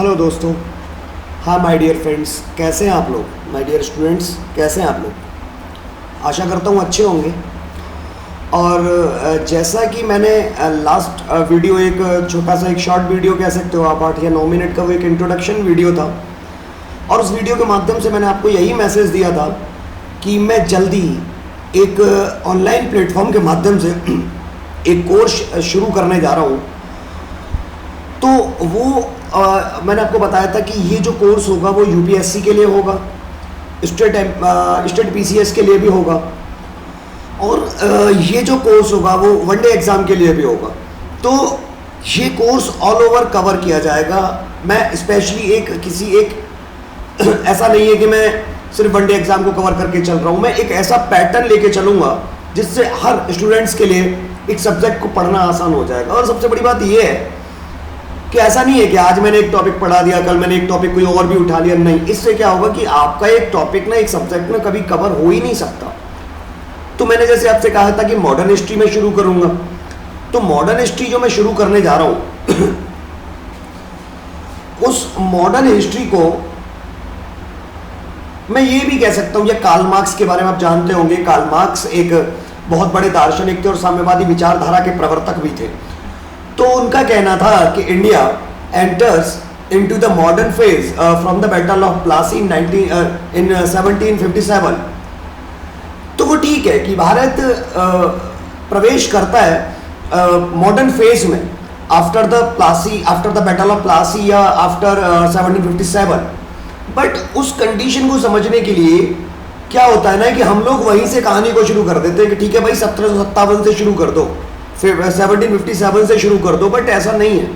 Hello दोस्तों। हाँ my dear friends, कैसे हैं आप लोग? माय डियर स्टूडेंट्स, कैसे हैं आप लोग? आशा करता हूँ अच्छे होंगे। और जैसा कि मैंने लास्ट वीडियो, एक छोटा सा एक शॉर्ट वीडियो कह सकते हो आप, 8 या 9 मिनट का वो एक इंट्रोडक्शन वीडियो था। और उस वीडियो के माध्यम से मैंने आपको यही मैसेज दिया था कि मैं जल्दी ही एक ऑनलाइन प्लेटफॉर्म के माध्यम से एक कोर्स शुरू करने जा रहा हूँ। तो वो मैंने आपको बताया था कि ये जो कोर्स होगा वो यूपीएससी के लिए होगा, स्टेट पीसीएस के लिए भी होगा, और ये जो कोर्स होगा वो वनडे एग्ज़ाम के लिए भी होगा। तो ये कोर्स ऑल ओवर कवर किया जाएगा। मैं स्पेशली किसी एक ऐसा नहीं है कि मैं सिर्फ वनडे एग्ज़ाम को कवर करके चल रहा हूँ। मैं एक ऐसा पैटर्न लेके चलूँगा जिससे हर स्टूडेंट्स के लिए एक सब्जेक्ट को पढ़ना आसान हो जाएगा। और सबसे बड़ी बात ये है कि ऐसा नहीं है कि आज मैंने एक टॉपिक पढ़ा दिया, कल मैंने एक टॉपिक कोई और भी उठा लिया। नहीं, इससे क्या होगा कि आपका एक टॉपिक ना एक सब्जेक्ट में कभी कवर हो ही नहीं सकता। तो मैंने जैसे आपसे कहा था कि मॉडर्न हिस्ट्री में शुरू करूंगा, तो मॉडर्न हिस्ट्री जो मैं शुरू करने जा रहा हूं उस मॉडर्न हिस्ट्री को मैं ये भी कह सकता हूं, या कार्ल मार्क्स के बारे में आप जानते होंगे। कार्ल मार्क्स एक बहुत बड़े दार्शनिक थे और साम्यवादी विचारधारा के प्रवर्तक भी थे। तो उनका कहना था कि India enters into the modern phase from the battle of Plassey in 1757। तो वो ठीक है कि भारत प्रवेश करता है मॉडर्न फेज में after the battle of Plassey या आफ्टर 1757। बट उस कंडीशन को समझने के लिए क्या होता है ना कि हम लोग वहीं से कहानी को शुरू कर देते हैं कि ठीक है भाई 1757 से शुरू कर दो, फिर 1757 से शुरू कर दो। बट ऐसा नहीं है,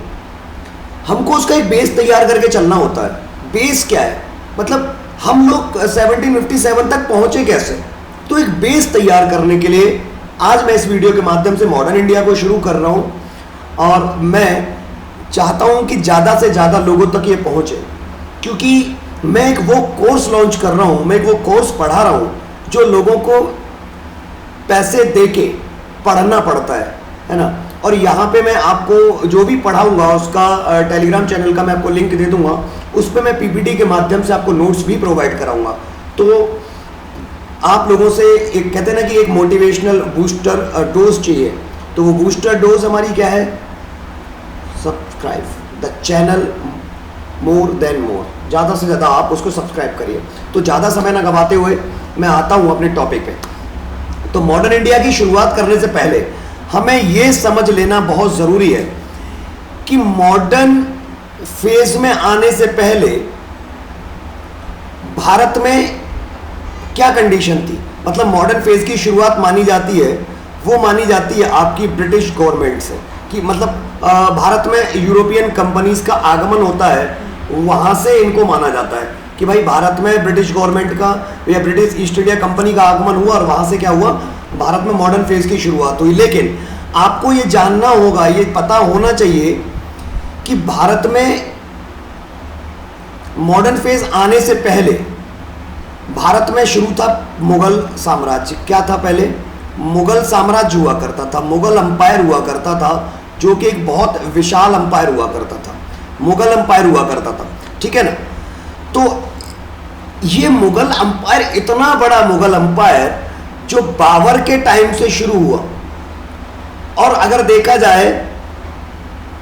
हमको उसका एक बेस तैयार करके चलना होता है। बेस क्या है, मतलब हम लोग 1757 तक पहुंचे कैसे। तो एक बेस तैयार करने के लिए आज मैं इस वीडियो के माध्यम से मॉडर्न इंडिया को शुरू कर रहा हूं। और मैं चाहता हूं कि ज़्यादा से ज़्यादा लोगों तक ये पहुंचे, क्योंकि मैं एक वो कोर्स लॉन्च कर रहा हूं, मैं एक वो कोर्स पढ़ा रहा हूं जो लोगों को पैसे दे के पढ़ना पड़ता है ना। और यहाँ पे मैं आपको जो भी पढ़ाऊंगा उसका टेलीग्राम चैनल का मैं आपको लिंक दे दूंगा। उस पर मैं पीपीटी के माध्यम से आपको नोट्स भी प्रोवाइड कराऊंगा। तो आप लोगों से एक कहते हैं ना कि एक मोटिवेशनल बूस्टर डोज चाहिए। तो वो बूस्टर डोज हमारी क्या है? Subscribe the channel more than more. ज़्यादा से ज़्यादा आप उसको सब्सक्राइब करिए। तो ज़्यादा समय ना गवाते हुए मैं आता हूँ अपने टॉपिक पे। तो मॉडर्न इंडिया की शुरुआत करने से पहले हमें ये समझ लेना बहुत ज़रूरी है कि मॉडर्न फेज में आने से पहले भारत में क्या कंडीशन थी। मतलब मॉडर्न फेज की शुरुआत मानी जाती है आपकी ब्रिटिश गवर्नमेंट से, कि मतलब भारत में यूरोपियन कंपनीज का आगमन होता है, वहाँ से इनको माना जाता है कि भाई भारत में ब्रिटिश गवर्नमेंट का या ब्रिटिश ईस्ट इंडिया कंपनी का आगमन हुआ और वहाँ से क्या हुआ, भारत में मॉडर्न फेज की शुरुआत हुई। लेकिन आपको ये जानना होगा, ये पता होना चाहिए कि भारत में मॉडर्न फेज आने से पहले भारत में शुरू था मुगल साम्राज्य। क्या था? पहले मुगल साम्राज्य हुआ करता था, मुगल अंपायर हुआ करता था, जो कि एक बहुत विशाल अंपायर हुआ करता था, मुगल अंपायर हुआ करता था। ठीक है ना। तो ये मुगल अंपायर, इतना बड़ा मुगल अंपायर जो बाबर के टाइम से शुरू हुआ, और अगर देखा जाए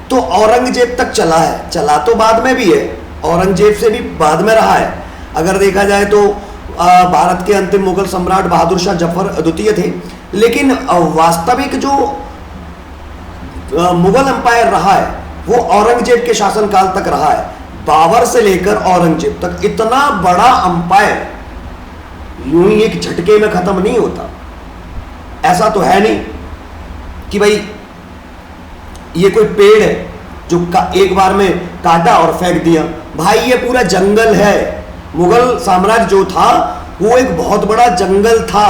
तो औरंगजेब तक चला है। चला तो बाद में भी है, औरंगजेब से भी बाद में रहा है। अगर देखा जाए तो भारत के अंतिम मुगल सम्राट बहादुर शाह जफर द्वितीय थे। लेकिन वास्तविक जो मुगल अंपायर रहा है वो औरंगजेब के शासनकाल तक रहा है। बाबर से लेकर औरंगजेब तक इतना बड़ा अंपायर यूं ही एक झटके में खत्म नहीं होता। ऐसा तो है नहीं कि भाई ये कोई पेड़ है जो एक बार में काटा और फेंक दिया। भाई ये पूरा जंगल है। मुगल साम्राज्य जो था वो एक बहुत बड़ा जंगल था।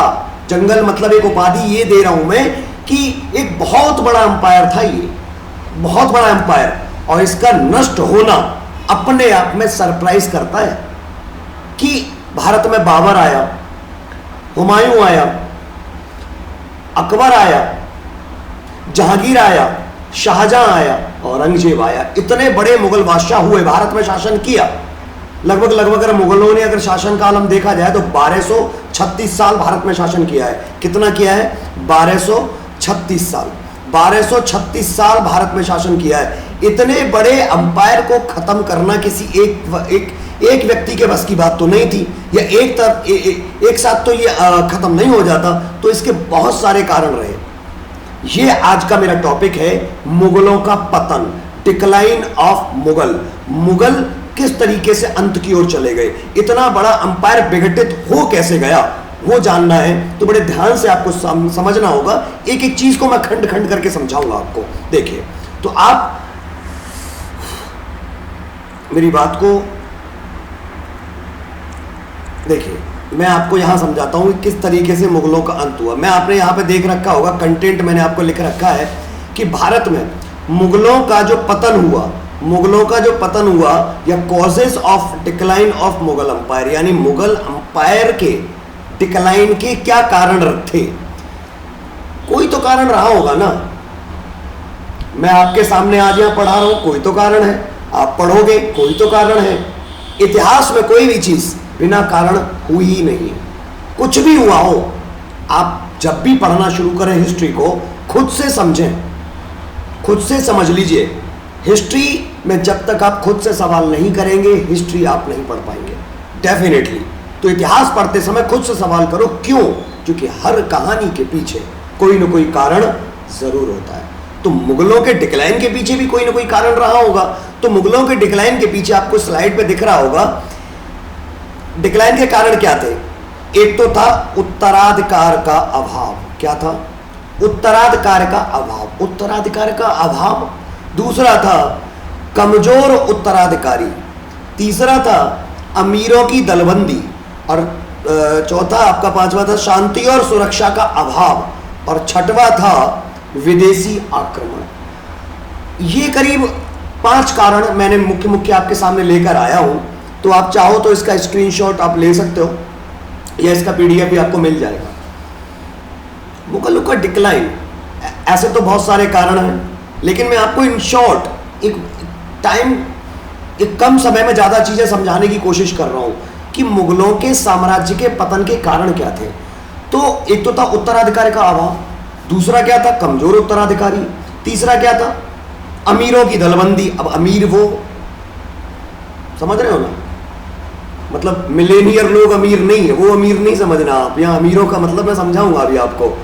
जंगल मतलब एक उपाधि ये दे रहा हूं मैं कि एक बहुत बड़ा अंपायर था, ये बहुत बड़ा अंपायर। और इसका नष्ट होना अपने आप में सरप्राइज करता है कि भारत में बाबर आया, हुमायूं आया, अकबर आया, जहांगीर आया, शाहजहां आया औरंगजेब आया, इतने बड़े मुगल बादशाह हुए, भारत में शासन किया। लगभग लगभग अगर मुगलों ने अगर शासन काल हम देखा जाए तो 1236 साल भारत में शासन किया है। कितना किया है? 1236 साल। 1236 साल भारत में शासन किया है। इतने बड़े अंपायर को खत्म करना किसी एक व्यक्ति के बस की बात तो नहीं थी, या एक साथ तो ये खत्म नहीं हो जाता। तो इसके बहुत सारे कारण रहे। ये आज का मेरा टॉपिक है, मुगलों का पतन, डिक्लाइन ऑफ मुगल। मुगल किस तरीके से अंत की ओर चले गए, इतना बड़ा अंपायर विघटित हो कैसे गया, वो जानना है तो बड़े ध्यान से आपको समझना होगा। एक एक चीज को मैं खंड खंड करके समझाऊंगा आपको। देखिए, तो आप मेरी बात को देखिए, मैं आपको यहां समझाता हूं कि किस तरीके से मुगलों का अंत हुआ। मैं आपने यहां पे देख रखा होगा, कंटेंट मैंने आपको लिख रखा है कि भारत में मुगलों का जो पतन हुआ, मुगलों का जो पतन हुआ या causes of decline of Mughal umpire, यानी मुगल अंपायर के डिक्लाइन के क्या कारण थे। कोई तो कारण रहा होगा ना। मैं आपके सामने आज यहां पढ़ा रहा हूं, कोई तो कारण है। आप पढ़ोगे, कोई तो कारण है। इतिहास में कोई भी चीज बिना कारण हुई ही नहीं है। कुछ भी हुआ हो, आप जब भी पढ़ना शुरू करें हिस्ट्री को, खुद से समझें, खुद से समझ लीजिए। हिस्ट्री में जब तक आप खुद से सवाल नहीं करेंगे, हिस्ट्री आप नहीं पढ़ पाएंगे डेफिनेटली। तो इतिहास पढ़ते समय खुद से सवाल करो, क्यों? क्योंकि हर कहानी के पीछे कोई ना कोई कारण जरूर होता है। तो मुगलों के डिक्लाइन के पीछे भी कोई ना कोई कारण रहा होगा। तो मुगलों के डिक्लाइन के पीछे आपको स्लाइड पे दिख रहा होगा, डिक्लाइन के कारण क्या थे। एक तो था उत्तराधिकार का अभाव। क्या था? उत्तराधिकार का अभाव। उत्तराधिकार का अभाव। दूसरा था कमजोर उत्तराधिकारी। तीसरा था अमीरों की दलबंदी। और चौथा, आपका पांचवा था शांति और सुरक्षा का अभाव। और छठवां था विदेशी आक्रमण। ये करीब 5 कारण मैंने मुख्य मुख्य आपके सामने लेकर आया हूं। तो आप चाहो तो इसका स्क्रीनशॉट आप ले सकते हो, या इसका पीडीएफ भी आपको मिल जाएगा। मुगलों का डिक्लाइन, ऐसे तो बहुत सारे कारण हैं, लेकिन मैं आपको इन शॉर्ट एक कम समय में ज्यादा चीजें समझाने की कोशिश कर रहा हूं कि मुगलों के साम्राज्य के पतन के कारण क्या थे। तो एक तो था उत्तराधिकारी का अभाव, दूसरा क्या था? कमजोर उत्तराधिकारी, तीसरा क्या था? अमीरों की दलबंदी। अब अमीर वो समझ रहे हो ना, मतलब मिलेनियर लोग अमीर नहीं है, वो अमीर नहीं समझना आप। यहाँ अमीरों का मतलब मैं समझाऊंगा अभी आपको,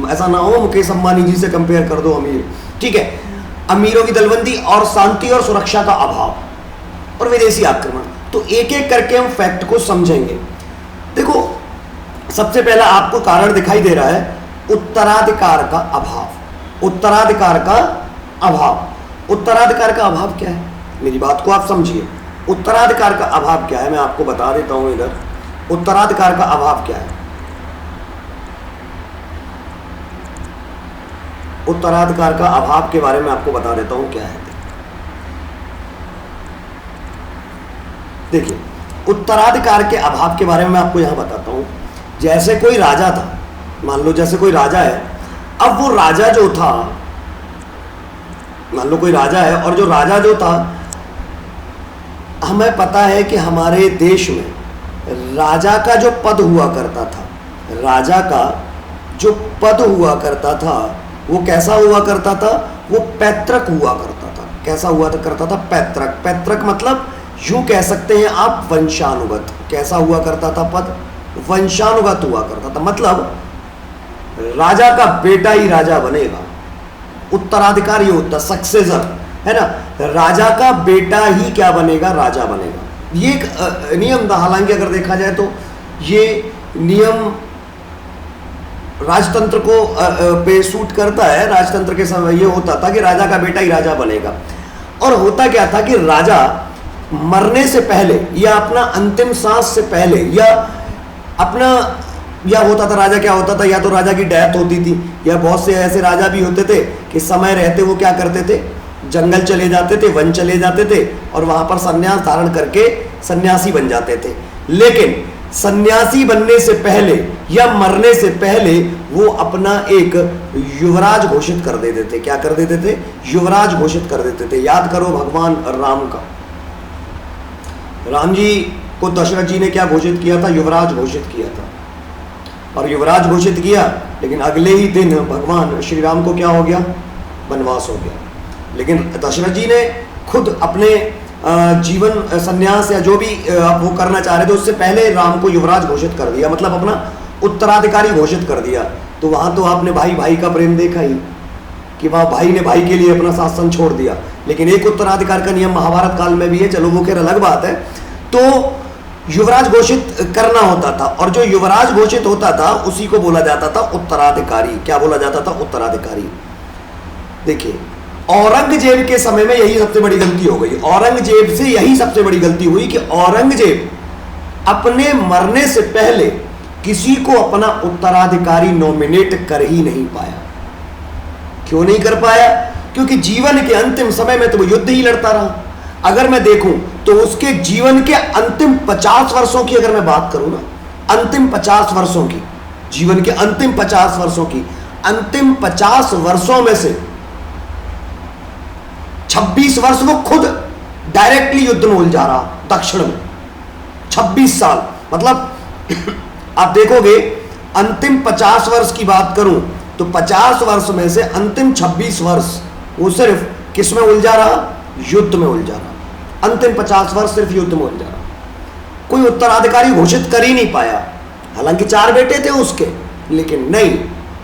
ऐसा ना हो मुकेश अंबानी जी से कंपेयर कर दो अमीर। ठीक है, अमीरों की दलबंदी और शांति और सुरक्षा का अभाव और विदेशी आक्रमण। तो एक एक करके हम फैक्ट को समझेंगे। देखो, सबसे पहला आपको कारण दिखाई दे रहा है उत्तराधिकार का अभाव। उत्तराधिकार का अभाव। उत्तराधिकार का अभाव क्या है? मेरी बात को आप समझिए। उत्तराधिकार का अभाव क्या है, मैं आपको बता देता हूं इधर। उत्तराधिकार का अभाव क्या है? उत्तराधिकार का अभाव के बारे में आपको बता देता हूं क्या है। देखिए, उत्तराधिकार के अभाव के बारे में मैं आपको यहां बताता हूं। जैसे कोई राजा था, मान लो जैसे कोई राजा है। अब वो राजा जो था, मान लो कोई राजा है, और जो राजा जो था, हमें पता है कि हमारे देश में राजा का जो पद हुआ करता था, राजा का जो पद हुआ करता था, वो कैसा हुआ करता था? वो पैतृक हुआ करता था। कैसा हुआ करता था? पैतृक। पैतृक मतलब यूं कह सकते हैं आप वंशानुगत। कैसा हुआ करता था पद? वंशानुगत हुआ करता था। मतलब राजा का बेटा ही राजा बनेगा, उत्तराधिकारी होता, सक्सेसर है ना। राजा का बेटा ही क्या बनेगा? राजा बनेगा। ये एक नियम था। हालांकि अगर देखा जाए तो ये नियम राजतंत्र को पे सूट करता है। राजतंत्र के समय ये होता था कि राजा का बेटा ही राजा बनेगा। और होता क्या था कि राजा मरने से पहले या अपना अंतिम सांस से पहले या होता था, राजा क्या होता था, या तो राजा की डेथ होती थी, या बहुत से ऐसे राजा भी होते थे कि समय रहते वो क्या करते थे? जंगल चले जाते थे, वन चले जाते थे, और वहां पर संन्यास धारण करके सन्यासी बन जाते थे। लेकिन सन्यासी बनने से पहले या मरने से पहले वो अपना एक युवराज घोषित कर देते थे। क्या कर देते थे? युवराज घोषित कर देते थे। याद करो भगवान राम का, राम जी को दशरथ जी ने क्या घोषित किया था? युवराज घोषित किया था। और युवराज घोषित किया, लेकिन अगले ही दिन भगवान श्री राम को क्या हो गया? वनवास हो गया। लेकिन दशरथ जी ने खुद अपने जीवन संन्यास या जो भी वो करना चाह रहे थे उससे पहले राम को युवराज घोषित कर दिया, मतलब अपना उत्तराधिकारी घोषित कर दिया। तो वहां तो आपने भाई भाई का प्रेम देखा ही कि वहां भाई ने भाई के लिए अपना शासन छोड़ दिया। लेकिन एक उत्तराधिकार का नियम महाभारत काल में भी है, चलो वो खैर अलग बात है। तो युवराज घोषित करना होता था, और जो युवराज घोषित होता था उसी को बोला जाता था उत्तराधिकारी। क्या बोला जाता था? उत्तराधिकारी। देखिए, औरंगजेब के समय में यही सबसे बड़ी गलती हो गई। औरंगजेब से यही सबसे बड़ी गलती हुई कि औरंगजेब अपने मरने से पहले किसी को अपना उत्तराधिकारी नॉमिनेट कर ही नहीं पाया। क्यों नहीं कर पाया? क्योंकि जीवन के अंतिम समय में तो वो युद्ध ही लड़ता रहा। अगर मैं देखूं तो उसके जीवन के अंतिम 50 वर्षों की अगर मैं बात करूं ना, अंतिम 50 वर्षों की, जीवन के अंतिम 50 वर्षों की, अंतिम 50 वर्षों में से 26 वर्ष वो खुद डायरेक्टली युद्ध में उलझा रहा, दक्षिण में 26 साल। मतलब आप देखोगे अंतिम 50 वर्ष की बात करूं तो 50 वर्ष में से अंतिम 26 वर्ष वो सिर्फ किस में उलझा रहा? युद्ध में उलझा रहा। अंतिम 50 वर्ष सिर्फ युद्ध में उलझा रहा। कोई उत्तराधिकारी घोषित कर ही नहीं पाया। हालांकि 4 बेटे थे उसके, लेकिन नहीं,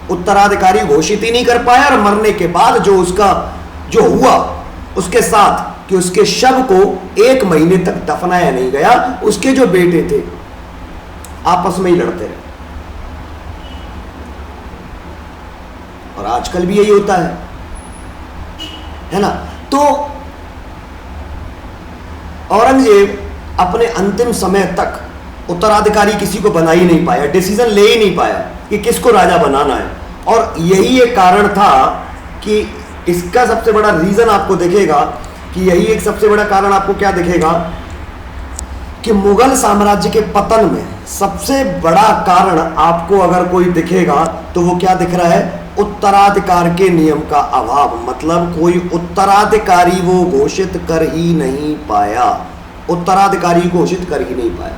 उत्तराधिकारी घोषित ही नहीं कर पाया। और मरने के बाद जो उसका जो हुआ उसके साथ कि उसके शव को 1 महीने तक दफनाया नहीं गया। उसके जो बेटे थे आपस में ही लड़ते रहे। और आजकल भी यही होता है ना। तो औरंगजेब अपने अंतिम समय तक उत्तराधिकारी किसी को बना ही नहीं पाया, डिसीजन ले ही नहीं पाया कि किसको राजा बनाना है। और यही एक कारण था कि इसका सबसे बड़ा रीजन आपको दिखेगा कि यही एक सबसे बड़ा कारण आपको क्या दिखेगा कि मुगल साम्राज्य के पतन में सबसे बड़ा कारण आपको अगर कोई दिखेगा तो वो क्या दिख रहा है? उत्तराधिकार के नियम का अभाव। मतलब कोई उत्तराधिकारी वो घोषित कर ही नहीं पाया, उत्तराधिकारी घोषित कर ही नहीं पाया।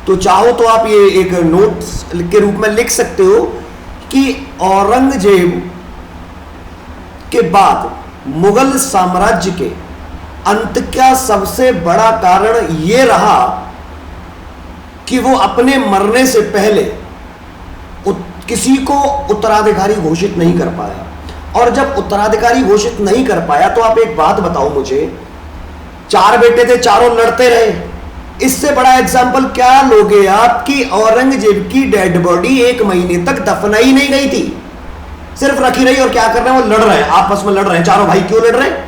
तो चाहो तो आप ये एक नोट के रूप में लिख सकते हो कि औरंगजेब के बाद मुगल साम्राज्य के अंत का सबसे बड़ा कारण यह रहा कि वो अपने मरने से पहले किसी को उत्तराधिकारी घोषित नहीं कर पाया। और जब उत्तराधिकारी घोषित नहीं कर पाया तो आप एक बात बताओ मुझे, 4 बेटे थे, चारों लड़ते रहे। इससे बड़ा एग्जाम्पल क्या लोगे आप कि औरंगजेब की डेड बॉडी 1 महीने तक दफनाई नहीं गई थी, सिर्फ रखी रही। और क्या कर रहे हैं? वो लड़ रहे हैं, आपस में लड़ रहे हैं। चारों भाई क्यों लड़ रहे हैं?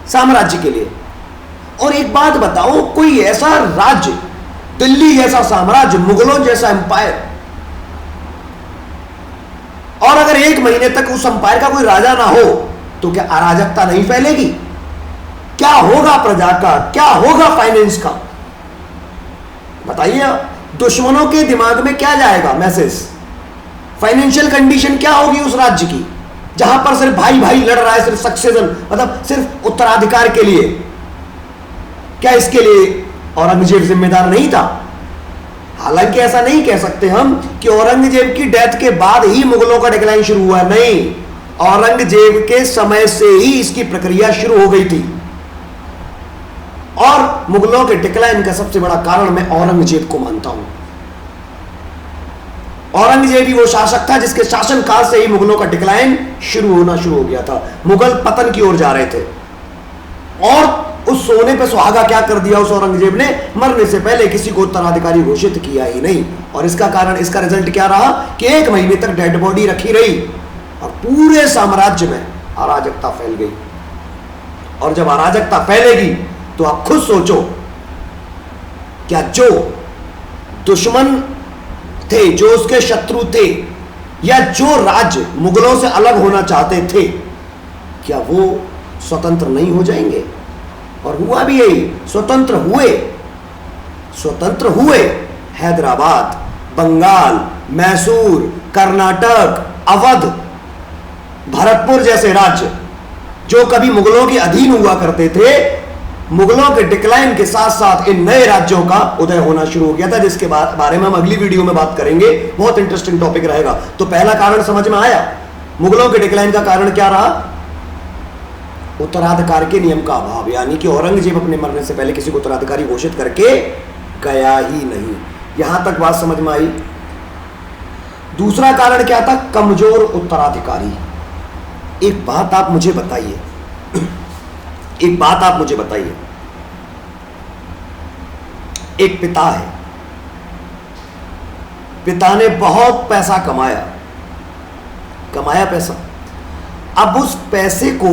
साम्राज्य के लिए। और एक बात बताओ, कोई ऐसा राज्य, दिल्ली जैसा साम्राज्य, मुगलों जैसा एम्पायर, और अगर 1 महीने तक उस एम्पायर का कोई राजा ना हो तो क्या अराजकता नहीं फैलेगी? क्या होगा प्रजा का, क्या होगा फाइनेंस का? बताइए। दुश्मनों के दिमाग में क्या जाएगा मैसेज? फाइनेंशियल कंडीशन क्या होगी उस राज्य की जहां पर सिर्फ भाई भाई लड़ रहा है, सिर्फ सक्सेशन, मतलब सिर्फ उत्तराधिकार के लिए। क्या इसके लिए औरंगजेब जिम्मेदार नहीं था? हालांकि ऐसा नहीं कह सकते हम कि औरंगजेब की डेथ के बाद ही मुगलों का डिक्लाइन शुरू हुआ। नहीं, औरंगजेब के समय से ही इसकी प्रक्रिया शुरू हो गई थी। और मुगलों के डिक्लाइन का सबसे बड़ा कारण मैं औरंगजेब को मानता हूं। औरंगजेब ही वो शासक था जिसके शासनकाल से ही मुगलों का डिक्लाइन शुरू हो गया था। मुगल पतन की ओर जा रहे थे। और उस सोने पे सुहागा क्या कर दिया उस औरंगजेब ने? मरने से पहले किसी को उत्तराधिकारी घोषित किया ही नहीं। और इसका कारण, इसका रिजल्ट क्या रहा कि 1 महीने तक डेड बॉडी रखी रही और पूरे साम्राज्य में अराजकता फैल गई। और जब अराजकता फैलेगी तो आप खुद सोचो, क्या जो दुश्मन थे, जो उसके शत्रु थे, या जो राज्य मुगलों से अलग होना चाहते थे, क्या वो स्वतंत्र नहीं हो जाएंगे? और हुआ भी यही, स्वतंत्र हुए। स्वतंत्र हुए हैदराबाद, बंगाल, मैसूर, कर्नाटक, अवध, भरतपुर जैसे राज्य जो कभी मुगलों के अधीन हुआ करते थे, मुगलों के डिक्लाइन के साथ साथ इन नए राज्यों का उदय होना शुरू हो गया था, जिसके बारे में हम अगली वीडियो में बात करेंगे। बहुत इंटरेस्टिंग टॉपिक रहेगा। तो पहला कारण समझ में आया, मुगलों के डिक्लाइन का कारण क्या रहा? उत्तराधिकार के नियम का अभाव, यानी कि औरंगजेब अपने मरने से पहले किसी को उत्तराधिकारी घोषित करके गया ही नहीं। यहां तक बात समझ में आई। दूसरा कारण क्या था? कमजोर उत्तराधिकारी। एक बात आप मुझे बताइए, एक बात आप मुझे बताइए, एक पिता है, पिता ने बहुत पैसा कमाया पैसा, अब उस पैसे को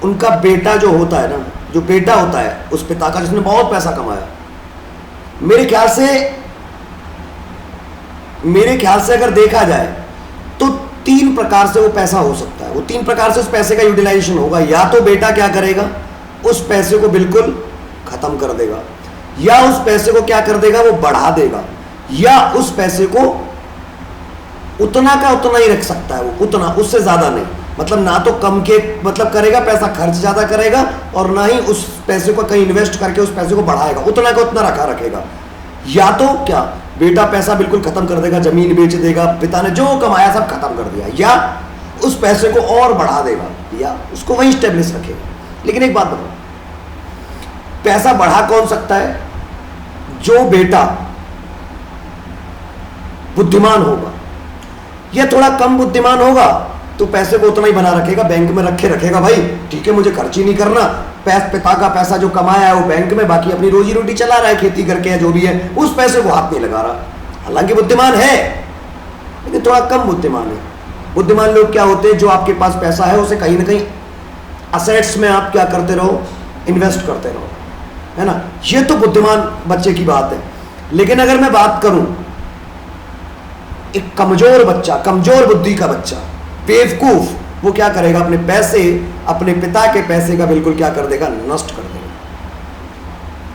उनका बेटा जो होता है ना, जो बेटा होता है उस पिता का जिसने बहुत पैसा कमाया, मेरे ख्याल से अगर देखा जाए तो तीन प्रकार से वो पैसा हो सकता है। वो तीन प्रकार से उस पैसे का यूटिलाइजेशन होगा। या तो बेटा क्या करेगा, उस पैसे को बिल्कुल खत्म कर देगा, या उस पैसे को क्या कर देगा, वो बढ़ा देगा, या उस पैसे को उतना का उतना ही रख सकता है, वो उतना, उससे ज्यादा नहीं। मतलब ना तो कम के मतलब करेगा, पैसा खर्च ज्यादा करेगा, और ना ही उस पैसे को कहीं इन्वेस्ट करके उस पैसे को बढ़ाएगा, उतना का उतना रखेगा। या तो क्या, बेटा पैसा बिल्कुल खत्म कर देगा, जमीन बेच देगा, पिता ने जो कमाया सब खत्म कर दिया, या उस पैसे को और बढ़ा देगा, या उसको वहीं स्टेब्लिश रखेगा। लेकिन एक बात बताओ, पैसा बढ़ा कौन सकता है? जो बेटा बुद्धिमान होगा, या थोड़ा कम बुद्धिमान होगा तो पैसे को उतना ही बना रखेगा, बैंक में रखेगा, भाई ठीक है मुझे खर्च ही नहीं करना, पिता का पैसा जो कमाया है वो बैंक में, बाकी अपनी रोजी रोटी चला रहा है, खेती करके या जो भी है, उस पैसे को हाथ नहीं लगा रहा। हालांकि बुद्धिमान है लेकिन थोड़ा कम बुद्धिमान है। बुद्धिमान लोग क्या होते हैं? जो आपके पास पैसा है उसे कहीं ना कहीं असेट्स में आप क्या करते रहो, इन्वेस्ट करते रहो, है ना। ये तो बुद्धिमान बच्चे की बात है। लेकिन अगर मैं बात करूं एक कमजोर बच्चा, कमजोर बुद्धि का बच्चा, बेवकूफ, वो क्या करेगा? अपने पैसे, अपने पिता के पैसे का बिल्कुल क्या कर देगा? नष्ट कर देगा।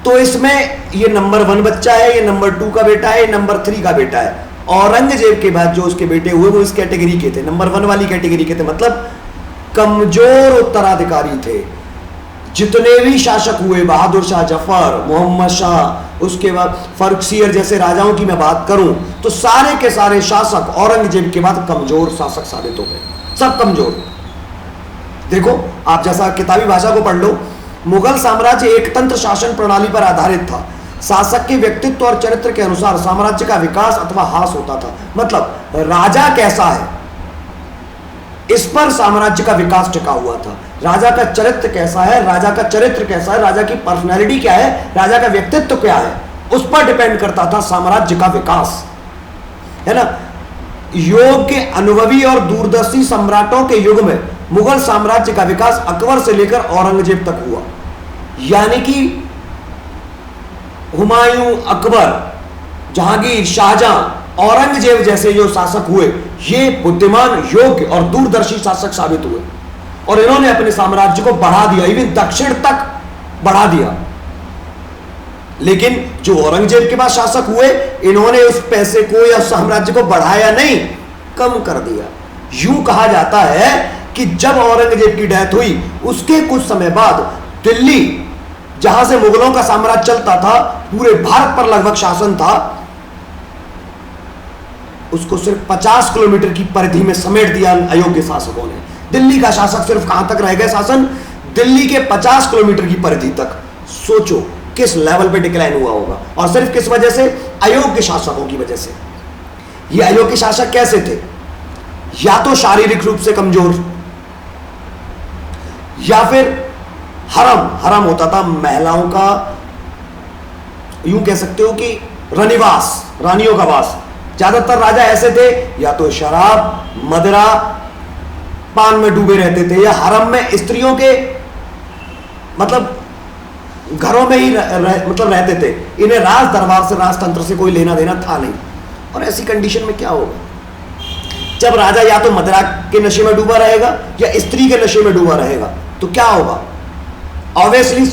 तो इसमें ये नंबर 1 बच्चा है, ये नंबर 2 का बेटा है, ये नंबर 3 का बेटा है। औरंगजेब के बाद जो उसके बेटे हुए वो इस कैटेगरी के थे, नंबर 1 वाली कैटेगरी के थे, मतलब कमजोर उत्तराधिकारी थे। जितने भी शासक हुए, बहादुर शाह जफर, मोहम्मद शाह, उसके बाद फर्रुखसियर जैसे राजाओं की मैं बात करूं तो सारे के सारे शासक औरंगजेब के बाद कमजोर शासक साबित हो गए, सब कमजोर। देखो आप जैसा किताबी भाषा को पढ़ लो, मुगल साम्राज्य एक तंत्र शासन प्रणाली पर आधारित था। शासक के व्यक्तित्व और चरित्र के अनुसार साम्राज्य का विकास अथवा ह्रास होता था। मतलब राजा कैसा है इस पर साम्राज्य का विकास टिका हुआ था। राजा का चरित्र कैसा है, राजा का चरित्र कैसा है, राजा की पर्सनैलिटी क्या है, राजा का व्यक्तित्व क्या है, उस पर डिपेंड करता था साम्राज्य का विकास, है ना। योग्य, अनुभवी और दूरदर्शी सम्राटों के युग में मुगल साम्राज्य का विकास अकबर से लेकर औरंगजेब तक हुआ। यानी कि हुमायूं, अकबर, जहांगीर, शाहजहां, औरंगजेब जैसे जो शासक हुए ये बुद्धिमान, योग्य और दूरदर्शी शासक साबित हुए, और इन्होंने अपने साम्राज्य को बढ़ा दिया, इवन दक्षिण तक बढ़ा दिया। लेकिन जो औरंगजेब के बाद शासक हुए, इन्होंने उस पैसे को या साम्राज्य को बढ़ाया नहीं, कम कर दिया। यूं कहा जाता है कि जब औरंगजेब की डेथ हुई उसके कुछ समय बाद दिल्ली, जहां से मुगलों का साम्राज्य चलता था, पूरे भारत पर लगभग शासन था, उसको सिर्फ 50 किलोमीटर की परिधि में समेट दिया अयोग्य शासकों ने। दिल्ली का शासक सिर्फ कहां तक रह गए शासन? दिल्ली के 50 किलोमीटर की परिधि तक। सोचो किस लेवल पे डिक्लाइन हुआ होगा, और सिर्फ किस वजह से? अयोग्य शासकों की वजह से। ये अयोग्य शासक कैसे थे? या तो शारीरिक रूप से कमजोर, या फिर हरम होता था महिलाओं का, यूं कह सकते हो कि रनिवास, रानियों का वास। ज्यादातर राजा ऐसे थे या तो शराब, मदिरा, पान में डूबे रहते थे, या हरम में स्त्रियों के मतलब घरों में ही मतलब रहते थे। इन्हें राज दरबार से, राजतंत्र से कोई लेना देना था नहीं। और ऐसी कंडीशन में क्या होगा? जब राजा या तो मदिरा के नशे में डूबा रहेगा या स्त्री के नशे में डूबा रहेगा, तो क्या होगा? ऑब्वियसली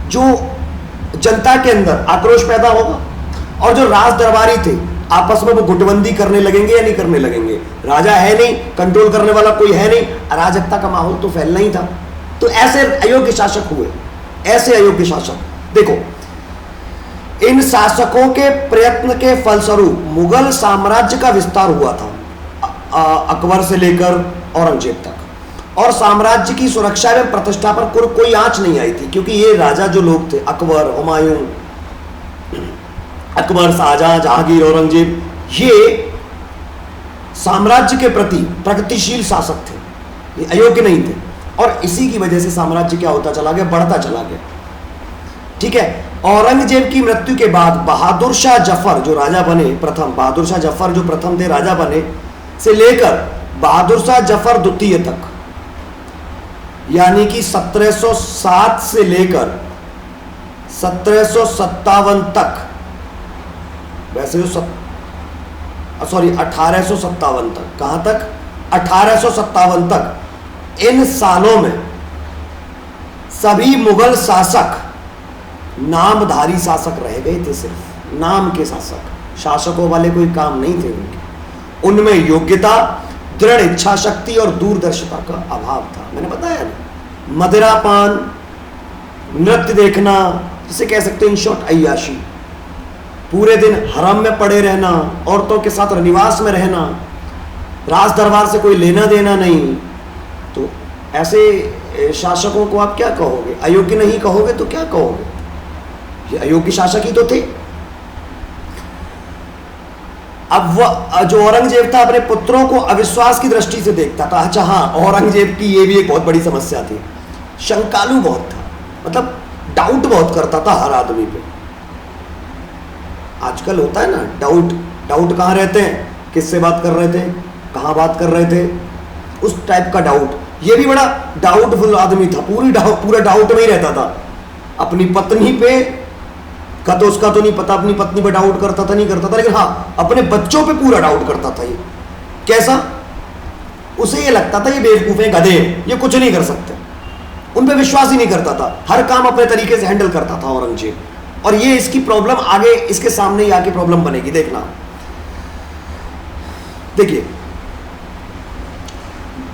जो जनता के अंदर आक्रोश पैदा होगा, और जो राज दरबारी थे आपस में वो गुटबंदी करने लगेंगे या नहीं करने लगेंगे। राजा है नहीं, कंट्रोल करने वाला कोई है नहीं, अराजकता का माहौल तो फैलना ही था। तो ऐसे अयोग्य शासक हुए, ऐसे अयोग्य शासक। देखो, इन शासकों के प्रयत्न के फलस्वरूप मुगल साम्राज्य का विस्तार हुआ था अकबर से लेकर औरंगजेब तक, और साम्राज्य की सुरक्षा एवं प्रतिष्ठा पर कोई आंच नहीं आई थी, क्योंकि ये राजा जो लोग थे, अकबर, हुमायूं, अकबर, शाहजहां, जहांगीर, औरंगजेब, ये साम्राज्य के प्रति प्रगतिशील शासक थे, ये अयोग्य नहीं थे, और इसी की वजह से साम्राज्य क्या होता चला गया, बढ़ता चला गया। ठीक है। औरंगजेब की मृत्यु के बाद बहादुर शाह जफर जो राजा बने प्रथम, बहादुर शाह जफर जो प्रथम थे राजा बने, से लेकर बहादुर शाह जफर द्वितीय तक, यानी कि 1707 से लेकर 1757 तक, वैसे जो 1857 तक, कहां तक, 1857 तक, इन सालों में सभी मुगल शासक नामधारी शासक रह गए थे, सिर्फ नाम के शासक, शासकों वाले कोई काम नहीं थे उनके। उनमें योग्यता, दृढ़ इच्छा शक्ति और दूरदर्शिता का अभाव था। मैंने बताया ना, मदिरापान, नृत्य देखना, जिसे कह सकते हैं इन शॉर्ट अय्याशी, पूरे दिन हरम में पड़े रहना, औरतों के साथ निवास में रहना, राज दरबार से कोई लेना देना नहीं। तो ऐसे शासकों को आप क्या कहोगे, अयोग्य नहीं कहोगे तो क्या कहोगे, ये अयोग्य शासक ही तो थे। अब वह जो औरंगजेब था अपने पुत्रों को अविश्वास की दृष्टि से देखता था। अच्छा हाँ, औरंगजेब की ये भी एक बहुत बड़ी समस्या थी, शंकालु बहुत था, मतलब डाउट बहुत करता था हर आदमी पे। आजकल होता है ना डाउट, डाउट कहाँ रहते हैं, किससे बात कर रहे थे, कहाँ बात कर रहे थे, उस टाइप का डाउट। ये भी बड़ा डाउटफुल आदमी था, पूरा डाउट में ही रहता था। अपनी पत्नी पे का तो उसका तो नहीं पता, अपनी पत्नी पे डाउट करता था, नहीं करता था, लेकिन हाँ अपने बच्चों पे पूरा डाउट करता था। ये कैसा, उसे ये लगता था ये बेवकूफ है, गधे, ये कुछ नहीं कर सकते, उन पे विश्वास ही नहीं करता था, हर काम अपने तरीके से हैंडल करता था औरंगजेब। और ये इसकी प्रॉब्लम आगे इसके सामने ही आके प्रॉब्लम बनेगी, देखना। देखिए,